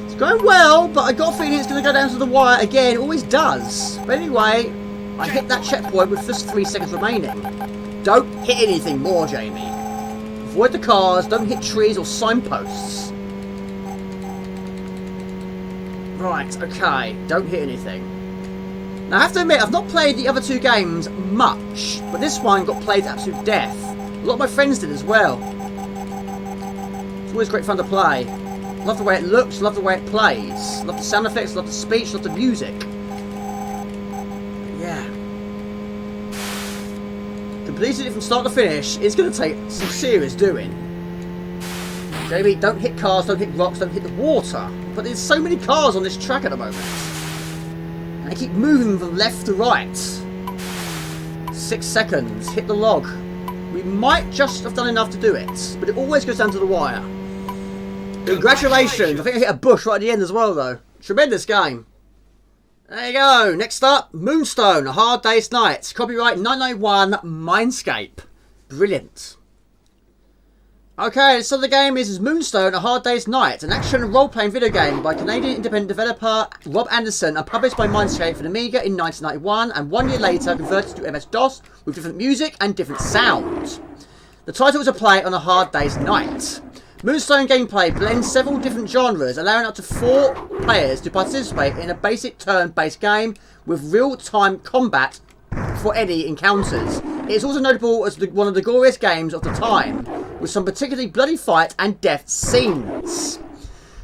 it's going well, but I got a feeling it's going to go down to the wire again. It always does. But anyway, I hit that checkpoint with just 3 seconds remaining. Don't hit anything more, Jamie. Avoid the cars, don't hit trees or signposts. Right, okay, don't hit anything. Now I have to admit, I've not played the other 2 games much, but this one got played to absolute death. A lot of my friends did as well. It's always great fun to play. Love the way it looks, love the way it plays. Love the sound effects, love the speech, love the music. Yeah. Completing it from start to finish is going to take some serious doing. Jamie, don't hit cars, don't hit rocks, don't hit the water. But there's so many cars on this track at the moment. And they keep moving from left to right. 6 seconds, hit the log. We might just have done enough to do it, but it always goes down to the wire. Congratulations! I think I hit a bush right at the end as well, though. Tremendous game. There you go. Next up, Moonstone, A Hard Day's Night. Copyright 1991, Mindscape. Brilliant. Okay, so the game is Moonstone, A Hard Day's Night, an action role-playing video game by Canadian independent developer Rob Anderson and published by Mindscape for the Amiga in 1991 and 1 year later converted to MS-DOS with different music and different sounds. The title was a play on A Hard Day's Night. Moonstone gameplay blends several different genres, allowing up to 4 players to participate in a basic turn-based game with real-time combat for any encounters. It is also notable as one of the goriest games of the time, with some particularly bloody fight and death scenes.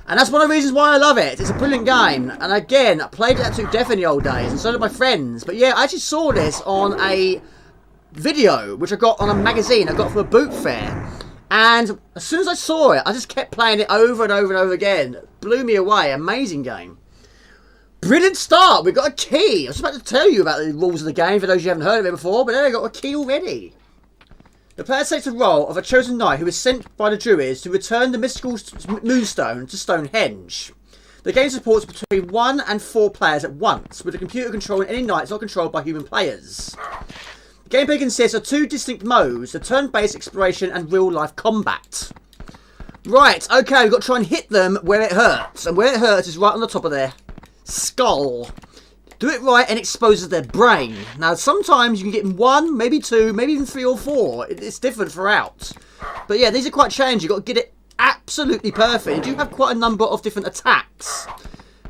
And that's one of the reasons why I love it. It's a brilliant game. And again, I played it to death in the old days, and so did my friends. But yeah, I actually saw this on a video, which I got on a magazine I got from a boot fair. And as soon as I saw it, I just kept playing it over and over and over again. Blew me away. Amazing game. Brilliant start. We got a key. I was about to tell you about the rules of the game for those who haven't heard of it before, but there, I got a key already. The player takes the role of a chosen knight who is sent by the Druids to return the mystical Moonstone to Stonehenge. The game supports between 1 and 4 players at once, with the computer controlling any knights not controlled by human players. The gameplay consists of 2 distinct modes, the turn-based exploration and real-life combat. Right, okay, we've got to try and hit them where it hurts, and where it hurts is right on the top of their skull. Do it right and it exposes their brain. Now, sometimes you can get 1, maybe 2, maybe even 3 or 4. It's different throughout. But yeah, these are quite challenging. You've got to get it absolutely perfect. You do have quite a number of different attacks,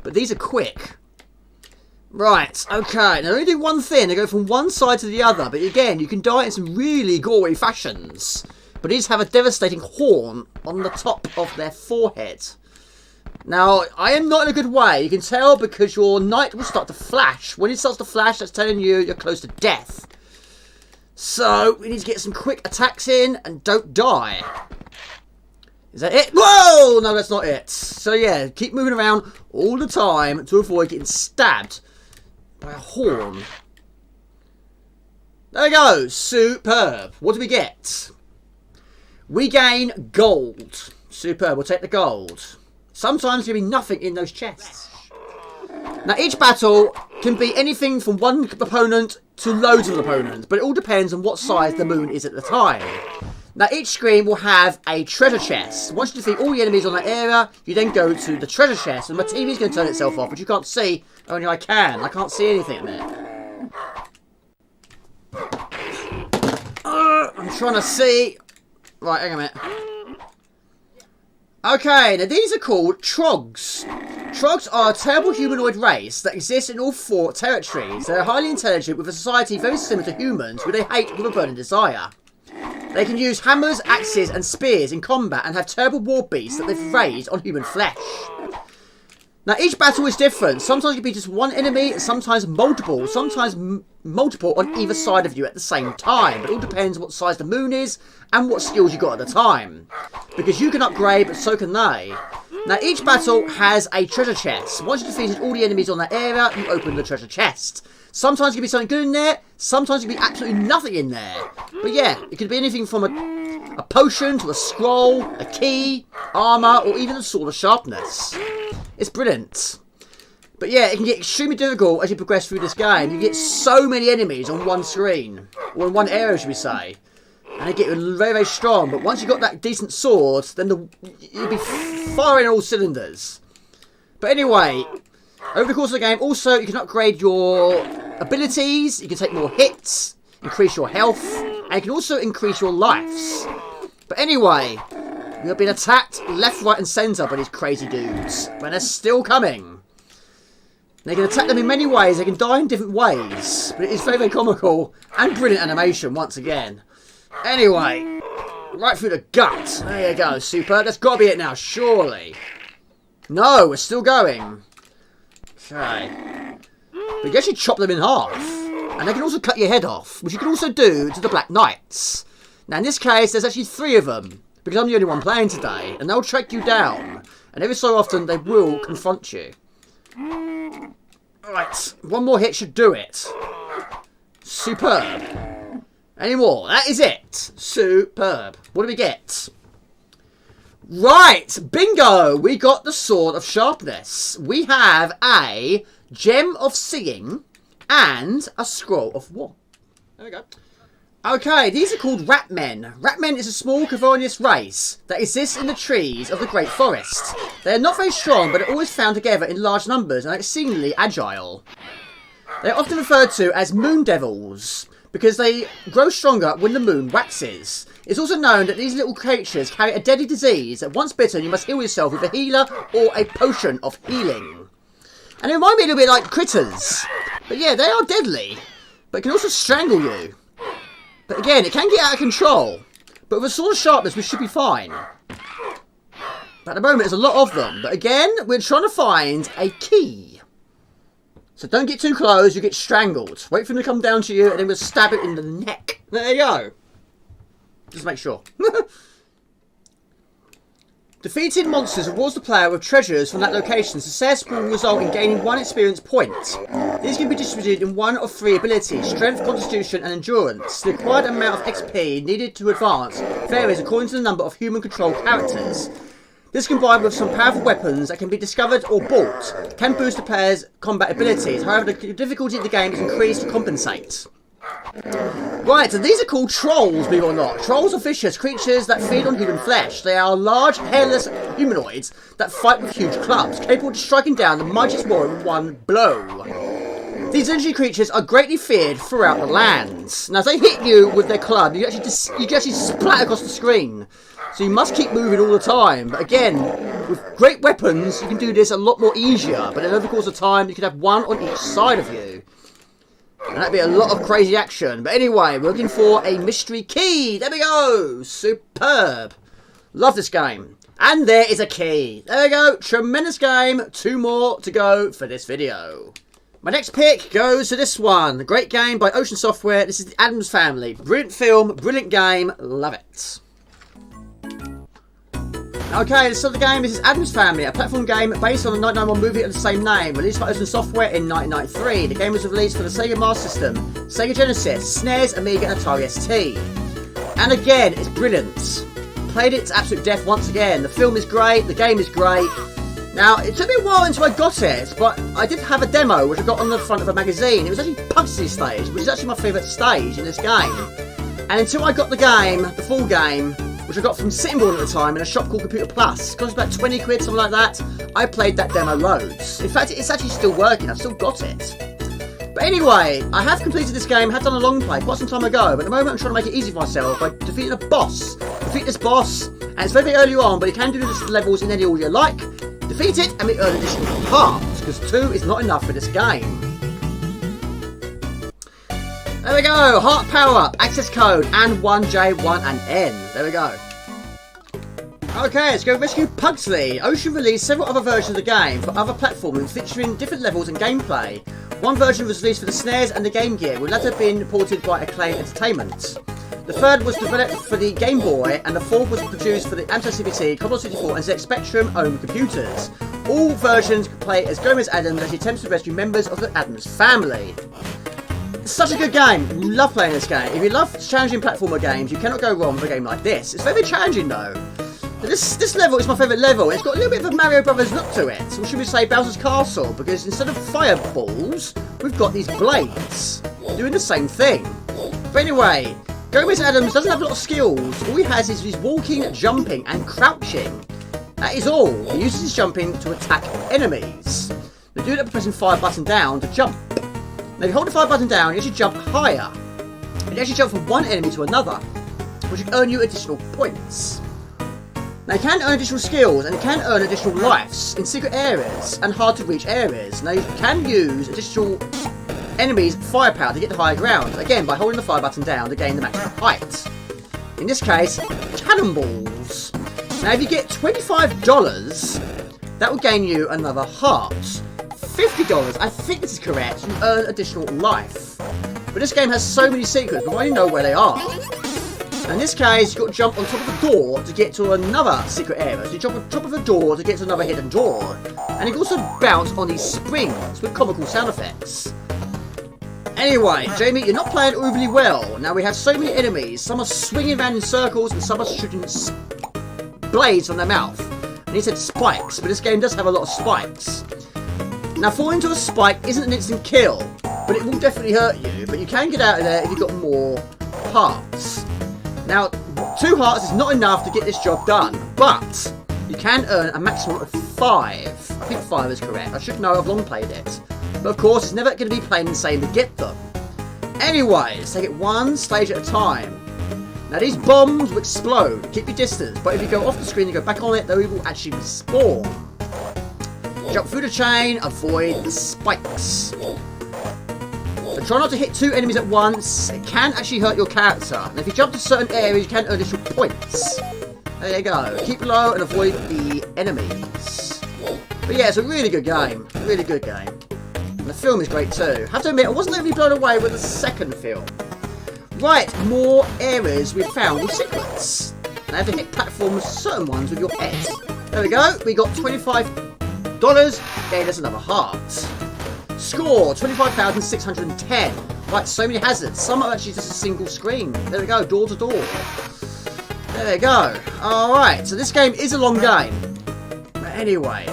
but these are quick. Right, okay. Now, they only do one thing. They go from one side to the other. But again, you can die in some really gory fashions. But these have a devastating horn on the top of their forehead. Now, I am not in a good way. You can tell because your knight will start to flash. When it starts to flash, that's telling you you're close to death. So, we need to get some quick attacks in and don't die. Is that it? Whoa! No, that's not it. So yeah, keep moving around all the time to avoid getting stabbed by a horn. There we go. Superb. What do we get? We gain gold. Superb. We'll take the gold. Sometimes there'll be nothing in those chests. Now, each battle can be anything from one opponent to loads of opponents, but it all depends on what size the moon is at the time. Now, each screen will have a treasure chest. Once you defeat all the enemies on that area, you then go to the treasure chest, and my TV's going to turn itself off, but you can't see. Only I can. I can't see anything there. I'm trying to see. Right, hang on a minute. Okay, now these are called Trogs. Trogs are a terrible humanoid race that exists in all 4 territories. They're highly intelligent with a society very similar to humans, who they hate with a burning desire. They can use hammers, axes and spears in combat and have terrible war beasts that they've raised on human flesh. Now, each battle is different. Sometimes it can be just one enemy, sometimes multiple on either side of you at the same time. But it all depends what size the moon is and what skills you got at the time. Because you can upgrade, but so can they. Now, each battle has a treasure chest. Once you've defeated all the enemies on that area, you open the treasure chest. Sometimes it can be something good in there, sometimes it can be absolutely nothing in there. But yeah, it could be anything from a potion to a scroll, a key, armour, or even a sword of sharpness. It's brilliant. But yeah, it can get extremely difficult as you progress through this game. You get so many enemies on one screen, or in one area, should we say. And they get very, very strong. But once you've got that decent sword, then you'll be firing all cylinders. But anyway, over the course of the game, also, you can upgrade your abilities. You can take more hits, increase your health, and you can also increase your lives. But anyway, we have been attacked left, right, and centre by these crazy dudes. But they're still coming. They can attack them in many ways. They can die in different ways. But it is very, very comical and brilliant animation once again. Anyway, right through the gut. There you go, super. That's got to be it now, surely. No, we're still going. Okay. But you can actually chop them in half. And they can also cut your head off, which you can also do to the Black Knights. Now, in this case, there's actually 3 of them. Because I'm the only one playing today. And they'll track you down. And every so often, they will confront you. Alright, one more hit should do it. Superb. Any more? That is it. Superb. What do we get? Right, bingo. We got the Sword of Sharpness. We have a Gem of Seeing and a Scroll of War. There we go. Okay, these are called Ratmen. Ratmen is a small cavernous race that exists in the trees of the Great Forest. They are not very strong, but are always found together in large numbers and are exceedingly agile. They are often referred to as Moon Devils, because they grow stronger when the moon waxes. It's also known that these little creatures carry a deadly disease that once bitten you must heal yourself with a healer or a potion of healing. And it reminds me a little bit like critters. But yeah, they are deadly, but can also strangle you. But again, it can get out of control. But with a Sword of Sharpness, we should be fine. But at the moment, there's a lot of them. But again, we're trying to find a key. So don't get too close, you get strangled. Wait for them to come down to you, and then we'll stab it in the neck. There you go. Just make sure. Defeating monsters rewards the player with treasures from that location. Success will result in gaining 1 experience point. These can be distributed in 1 of 3 abilities: Strength, Constitution and Endurance. The required amount of XP needed to advance varies according to the number of human-controlled characters. This combined with some powerful weapons that can be discovered or bought can boost the player's combat abilities. However, the difficulty of the game is increased to compensate. Right, and these are called trolls, believe it or not. Trolls are vicious creatures that feed on human flesh. They are large, hairless humanoids that fight with huge clubs, capable of striking down the mightiest warrior with 1 blow. These legendary creatures are greatly feared throughout the lands. Now, if they hit you with their club, you actually splat across the screen. So you must keep moving all the time. But again, with great weapons, you can do this a lot more easier. But then over the course of time, you can have 1 on each side of you. And that'd be a lot of crazy action. But anyway, we're looking for a mystery key. There we go. Superb. Love this game. And there is a key. There we go. Tremendous game. 2 more to go for this video. My next pick goes to this one. A great game by Ocean Software. This is the Addams Family. Brilliant film. Brilliant game. Love it. Okay, so the game is Addams Family, a platform game based on the 1991 movie of the same name, released by Open Software in 1993. The game was released for the Sega Master System, Sega Genesis, SNES, Amiga and Atari ST. And again, it's brilliant. Played it to absolute death once again. The film is great, the game is great. Now, it took me a while until I got it, but I did have a demo which I got on the front of a magazine. It was actually Pugsley stage, which is actually my favourite stage in this game. And until I got the game, the full game, which I got from Speedball at the time in a shop called Computer Plus, it cost about 20 quid, something like that, I played that demo loads. In fact, it's actually still working, I've still got it. But anyway, I have completed this game, had done a long play quite some time ago, but at the moment I'm trying to make it easy for myself by defeating a boss. Defeat this boss, and it's very early on, but you can do this levels in any order you like. Defeat it, and we earn additional hearts, because 2 is not enough for this game. There we go, heart power up, access code, and 1J, 1 and N. There we go. Okay, let's go rescue Pugsley. Ocean released several other versions of the game for other platforms featuring different levels and gameplay. One version was released for the SNES and the Game Gear, with latter been ported by Acclaim Entertainment. The third was developed for the Game Boy, and the fourth was produced for the Amstrad CPT, Commodore 64 and ZX Spectrum home computers. All versions play as Gomez Addams as he attempts to rescue members of the Addams family. It's such a good game. Love playing this game. If you love challenging platformer games, you cannot go wrong with a game like this. It's very challenging though. This level is my favourite level. It's got a little bit of a Mario Brothers look to it. Or should we say Bowser's Castle? Because instead of fireballs, we've got these blades doing the same thing. But anyway, Gomez Addams doesn't have a lot of skills. All he has is his walking, jumping and crouching. That is all. He uses his jumping to attack enemies. They do that by pressing fire button down to jump. Now if you hold the fire button down, you actually jump higher. And you actually jump from one enemy to another, which will earn you additional points. Now you can earn additional skills and you can earn additional lives in secret areas and hard to reach areas. Now you can use additional enemies' firepower to get to higher ground, again by holding the fire button down to gain the maximum height. In this case, cannonballs. Now if you get $25, that will gain you another heart. $50, I think this is correct, you earn additional life. But this game has so many secrets, but I only know where they are. In this case, you've got to jump on top of the door to get to another secret area. So you jump on top of the door to get to another hidden door. And you can also bounce on these springs with comical sound effects. Anyway, Jamie, you're not playing overly well. Now we have so many enemies. Some are swinging around in circles and some are shooting blades from their mouth. And he said spikes, but this game does have a lot of spikes. Now falling into a spike isn't an instant kill, but it will definitely hurt you. But you can get out of there if you've got more hearts. Now, 2 hearts is not enough to get this job done, but you can earn a maximum of 5. I think 5 is correct. I should know, I've long played it. But of course, it's never going to be plain and same to get them. Anyway, let's take it one stage at a time. Now, these bombs will explode. Keep your distance, but if you go off the screen and go back on it, they will actually respawn. Jump through the chain, avoid the spikes. So try not to hit 2 enemies at once. It can actually hurt your character. And if you jump to certain areas, you can earn additional points. There you go. Keep low and avoid the enemies. But yeah, it's a really good game. Really good game. And the film is great too. I have to admit, I wasn't really blown away with the second film. Right, more areas we've found with secrets. Now you have to hit platforms, certain ones with your head. There we go. We got $25. Gain us another heart. Score, 25,610. Right, so many hazards. Some are actually just a single screen. There we go, door to door. There we go. Alright, so this game is a long game. But anyway,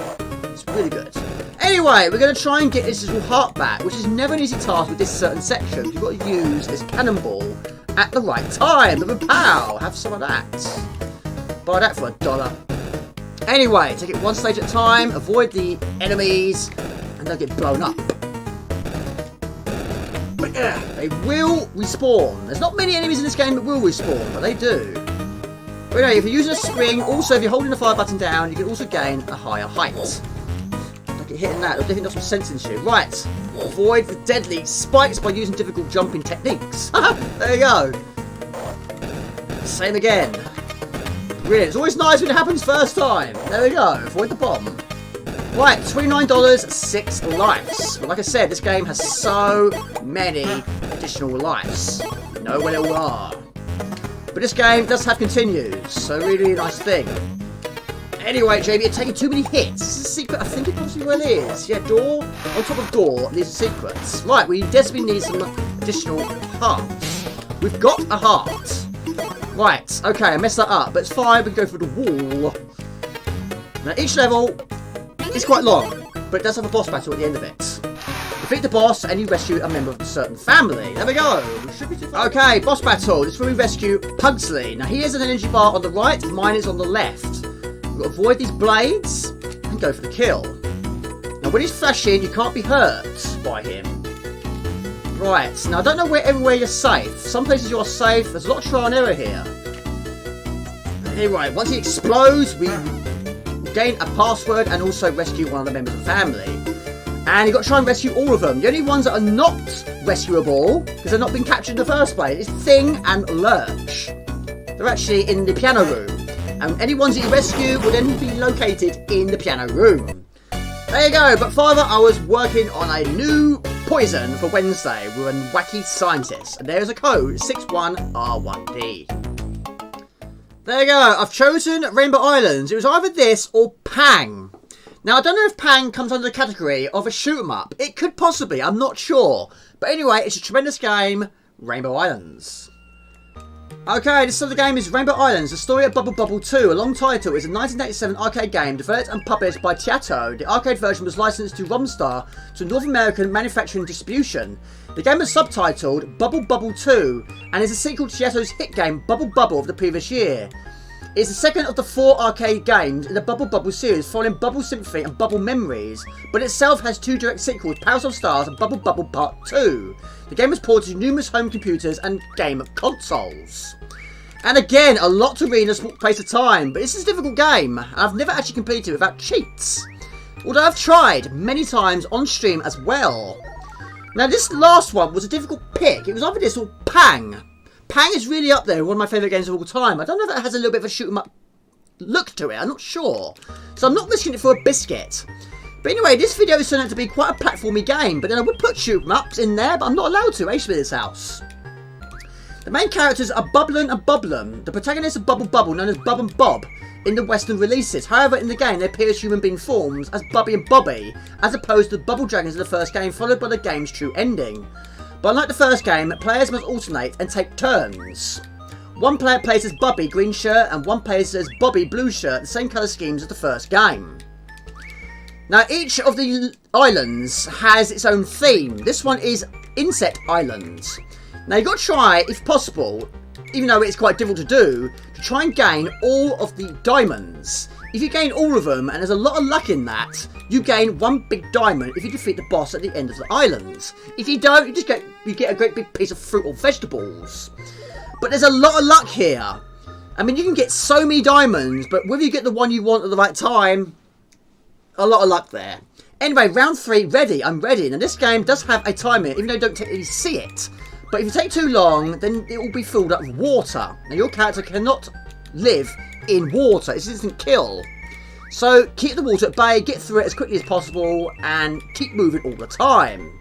it's really good. Anyway, we're going to try and get this little heart back, which is never an easy task with this certain section. You've got to use this cannonball at the right time. With a pow. Have some of that. Buy that for $1. Anyway, take it one stage at a time. Avoid the enemies. And don't get blown up. But yeah, they will respawn. There's not many enemies in this game that will respawn, but they do. But anyway, if you're using a spring, also if you're holding the fire button down, you can also gain a higher height. Don't get hitting that, there'll definitely not some sense into you. Right, avoid the deadly spikes by using difficult jumping techniques. There you go. Same again. Brilliant, it's always nice when it happens first time. There we go, avoid the bomb. Right, $29, 6 lives. But like I said, this game has so many additional lives. You know where they are. But this game does have continues, so really nice thing. Anyway, Jamie, you're taking too many hits. This is a secret. I think it possibly well is. Yeah, door on top of door. These are secrets. Right, we desperately need some additional hearts. We've got a heart. Right, okay, I messed that up, but it's fine. We can go for the wall. Now, each level is quite long, but it does have a boss battle at the end of it. Defeat the boss and you rescue a member of a certain family. There we go. Okay, boss battle. This is where we rescue Pugsley. Now, he has an energy bar on the right, mine is on the left. We've got to avoid these blades and go for the kill. Now, when he's flashing, you can't be hurt by him. Right, now I don't know everywhere you're safe. Some places you are safe. There's a lot of trial and error here. Anyway, once he explodes, we gain a password and also rescue one of the members of the family. And you've got to try and rescue all of them. The only ones that are not rescuable, because they're not being captured in the first place, is Thing and Lurch. They're actually in the piano room. And any ones that you rescue will then be located in the piano room. There you go. But Father, I was working on a new poison for Wednesday with a wacky scientist. And there's a code, 61R1D. There you go. I've chosen Rainbow Islands. It was either this or Pang. Now, I don't know if Pang comes under the category of a shoot-'em-up. It could possibly. I'm not sure. But anyway, it's a tremendous game. Rainbow Islands. Okay, this other game is Rainbow Islands, the story of Bubble Bubble 2. A long title. It's a 1987 arcade game developed and published by Tieto. The arcade version was licensed to Romstar to North American manufacturing distribution. The game is subtitled Bubble Bubble 2 and is a sequel to Tieto's hit game Bubble Bubble of the previous year. It's the second of the 4 arcade games in the Bubble Bubble series, following Bubble Symphony and Bubble Memories, but itself has 2 direct sequels, Palace of Stars and Bubble Bubble Part 2. The game was ported to numerous home computers and game consoles. And again, a lot to read in a small space of time, but this is a difficult game, and I've never actually completed it without cheats. Although I've tried many times on stream as well. Now this last one was a difficult pick. It was either this or Pang. Pang is really up there, one of my favourite games of all time. I don't know if it has a little bit of a shoot-'em-up look to it, I'm not sure. So I'm not risking it for a biscuit. But anyway, this video is turned out to be quite a platformy game, but then I would put shoot-'em-ups in there, but I'm not allowed to, this house. The main characters are Bubblin and Bubblum. The protagonists of Bubble Bubble, known as Bub and Bob, in the Western releases. However, in the game, they appear as human being forms as Bubby and Bobby, as opposed to the Bubble Dragons in the first game, followed by the game's true ending. But unlike the first game, players must alternate and take turns. One player plays as Bubby, green shirt, and one plays as Bobby, blue shirt, the same colour schemes as the first game. Now, each of the islands has its own theme. This one is Insect Islands. Now, you've got to try, if possible, even though it's quite difficult to do, to try and gain all of the diamonds. If you gain all of them, and there's a lot of luck in that, you gain 1 big diamond if you defeat the boss at the end of the island. If you don't, you get a great big piece of fruit or vegetables. But there's a lot of luck here. I mean, you can get so many diamonds, but whether you get the one you want at the right time, a lot of luck there. Anyway, round 3, ready. I'm ready. Now, this game does have a timer, even though you don't technically see it. But if you take too long, then it will be filled up with water. Now, your character cannot live in water. It's an instant kill. So keep the water at bay, get through it as quickly as possible, and keep moving all the time.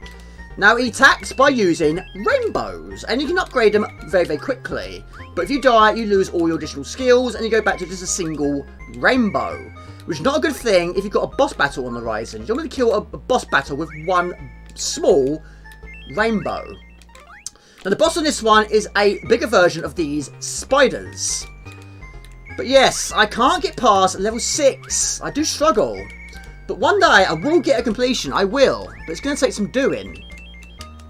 Now he attacks by using rainbows, and you can upgrade them very, very quickly. But if you die, you lose all your additional skills, and you go back to just a single rainbow. Which is not a good thing if you've got a boss battle on the horizon. You don't want to kill a boss battle with one small rainbow. Now the boss on this one is a bigger version of these spiders. But yes, I can't get past level 6. I do struggle. But one day I will get a completion. I will. But it's going to take some doing.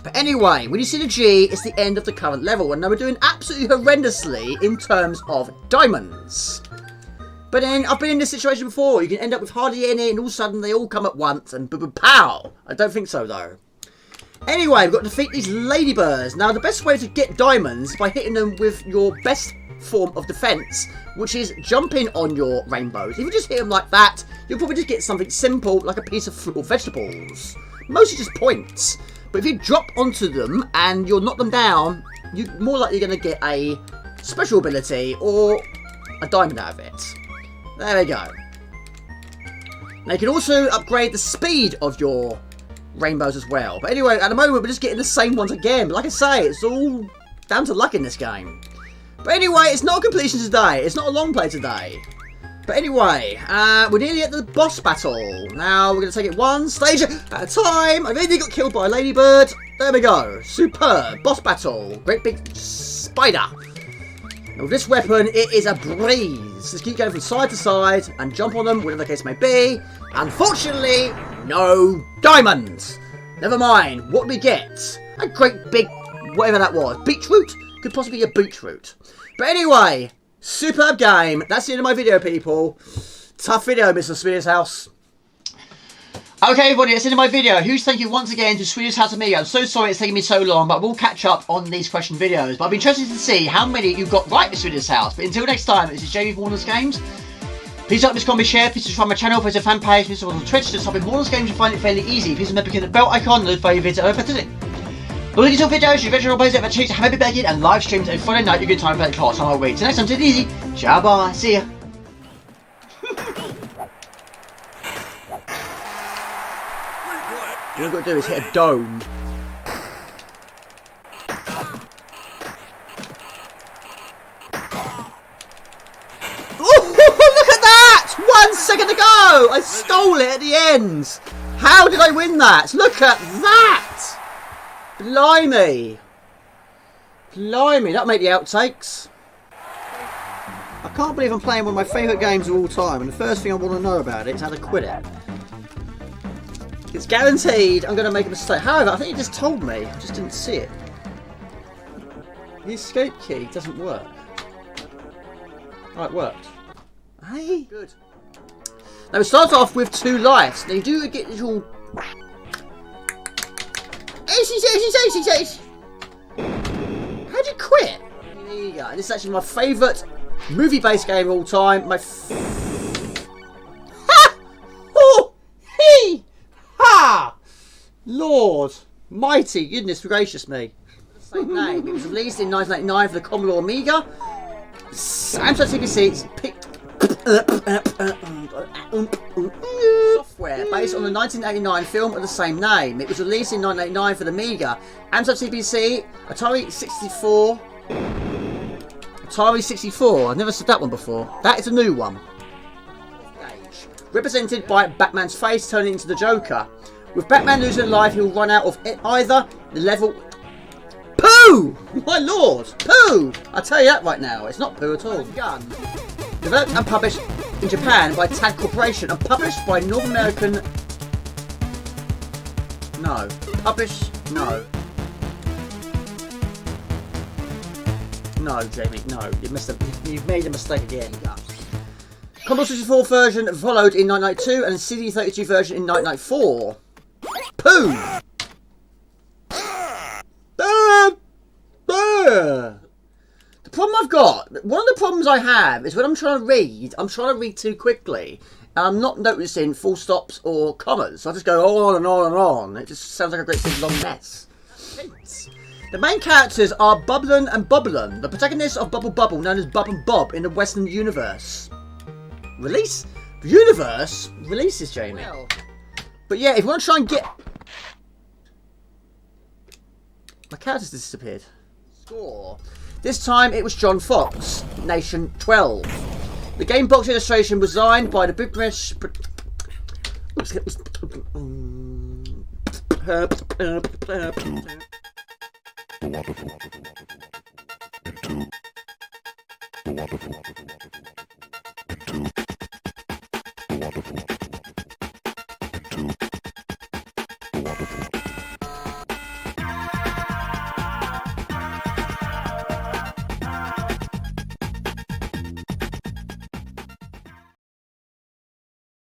But anyway, when you see the G, it's the end of the current level. And now we're doing absolutely horrendously in terms of diamonds. But then, I've been in this situation before. You can end up with hardly any, and all of a sudden they all come at once, and pow! I don't think so, though. Anyway, we've got to defeat these ladybirds. Now, the best way to get diamonds is by hitting them with your best form of defense, which is jumping on your rainbows. If you just hit them like that, you'll probably just get something simple, like a piece of fruit or vegetables. Mostly just points. But if you drop onto them and you'll knock them down, you're more likely going to get a special ability or a diamond out of it. There we go. Now you can also upgrade the speed of your rainbows as well. But anyway, at the moment we're just getting the same ones again. But like I say, it's all down to luck in this game. But anyway, it's not a completion today. It's not a long play today. But anyway, we're nearly at the boss battle. Now we're going to take it one stage at a time. I've already got killed by a ladybird. There we go. Superb. Boss battle. Great big spider. Now with this weapon, it is a breeze. Just keep going from side to side and jump on them, whatever the case may be. Unfortunately, no diamonds. Never mind. What we get? A great big, whatever that was. Beetroot? Could possibly be a beetroot. But anyway, superb game. That's the end of my video, people. Tough video, Mr. Swedish House. Okay, everybody, that's the end of my video. Huge thank you once again to Swedish House Amiga. I'm so sorry it's taking me so long, but we'll catch up on these question videos. But I'll be interested to see how many you got right with Swedish House. But until next time, this is Jamie from Warner's Games. Please like this, comment, share. Please subscribe to my channel. Please a fan page. Please subscribe on Twitch. Just type in Warner's Games and find it fairly easy. Please remember to click the bell icon. Notify you videos over to it. Well, look at your videos, your virtual plays, have a treat, have a big bacon, and live streams every Friday night. You're good time for that class on our week. So next time, take it easy. Ciao, bye. See ya. All I've got to do is hit a dome. Oh, look at that! 1 second to go! I stole it at the end. How did I win that? Look at that! Blimey! Blimey, that'll make the outtakes. I can't believe I'm playing one of my favourite games of all time, and the first thing I want to know about it is how to quit it. It's guaranteed I'm going to make a mistake. However, I think you just told me. I just didn't see it. The escape key doesn't work. Oh, it worked. Hey? Good. Now we start off with 2 lives. Now you do get little... How'd you quit? There you go. This is actually my favourite movie-based game of all time. My ha! Oh! He! Ha! Lord! Mighty! Goodness gracious me. Same name. It was released in 1999 for the Commodore Amiga. Samsung CPC. Software based on the 1989 film of the same name. It was released in 1989 for the Amiga, Amstrad CPC, Atari 64. Atari 64. I've never said that one before. That is a new one. Represented by Batman's face turning into the Joker. With Batman losing a life, he'll run out of either the level. Pooh! My lord! Pooh! I tell you that right now. It's not poo at all. Gun. Developed and published in Japan by TAD Corporation and published by North American... No. Published... No. No, Jamie, no. You've made a mistake again. Commodore 64 version followed in 1992 and CD32 version in 1994. Pooh! The problem I've got, one of the problems I have is when I'm trying to read too quickly. And I'm not noticing full stops or commas. So I just go on and on and on. It just sounds like a great big long mess. The main characters are Bubblin and Bubblin, the protagonists of Bubble Bubble, known as Bub and Bob in the Western universe. Release? Universe? Releases, Jamie. Well. But yeah, if you want to try and get... My character's disappeared. Score. This time it was John Fox, Nation 12. The game box illustration was designed by the British... The wonderful.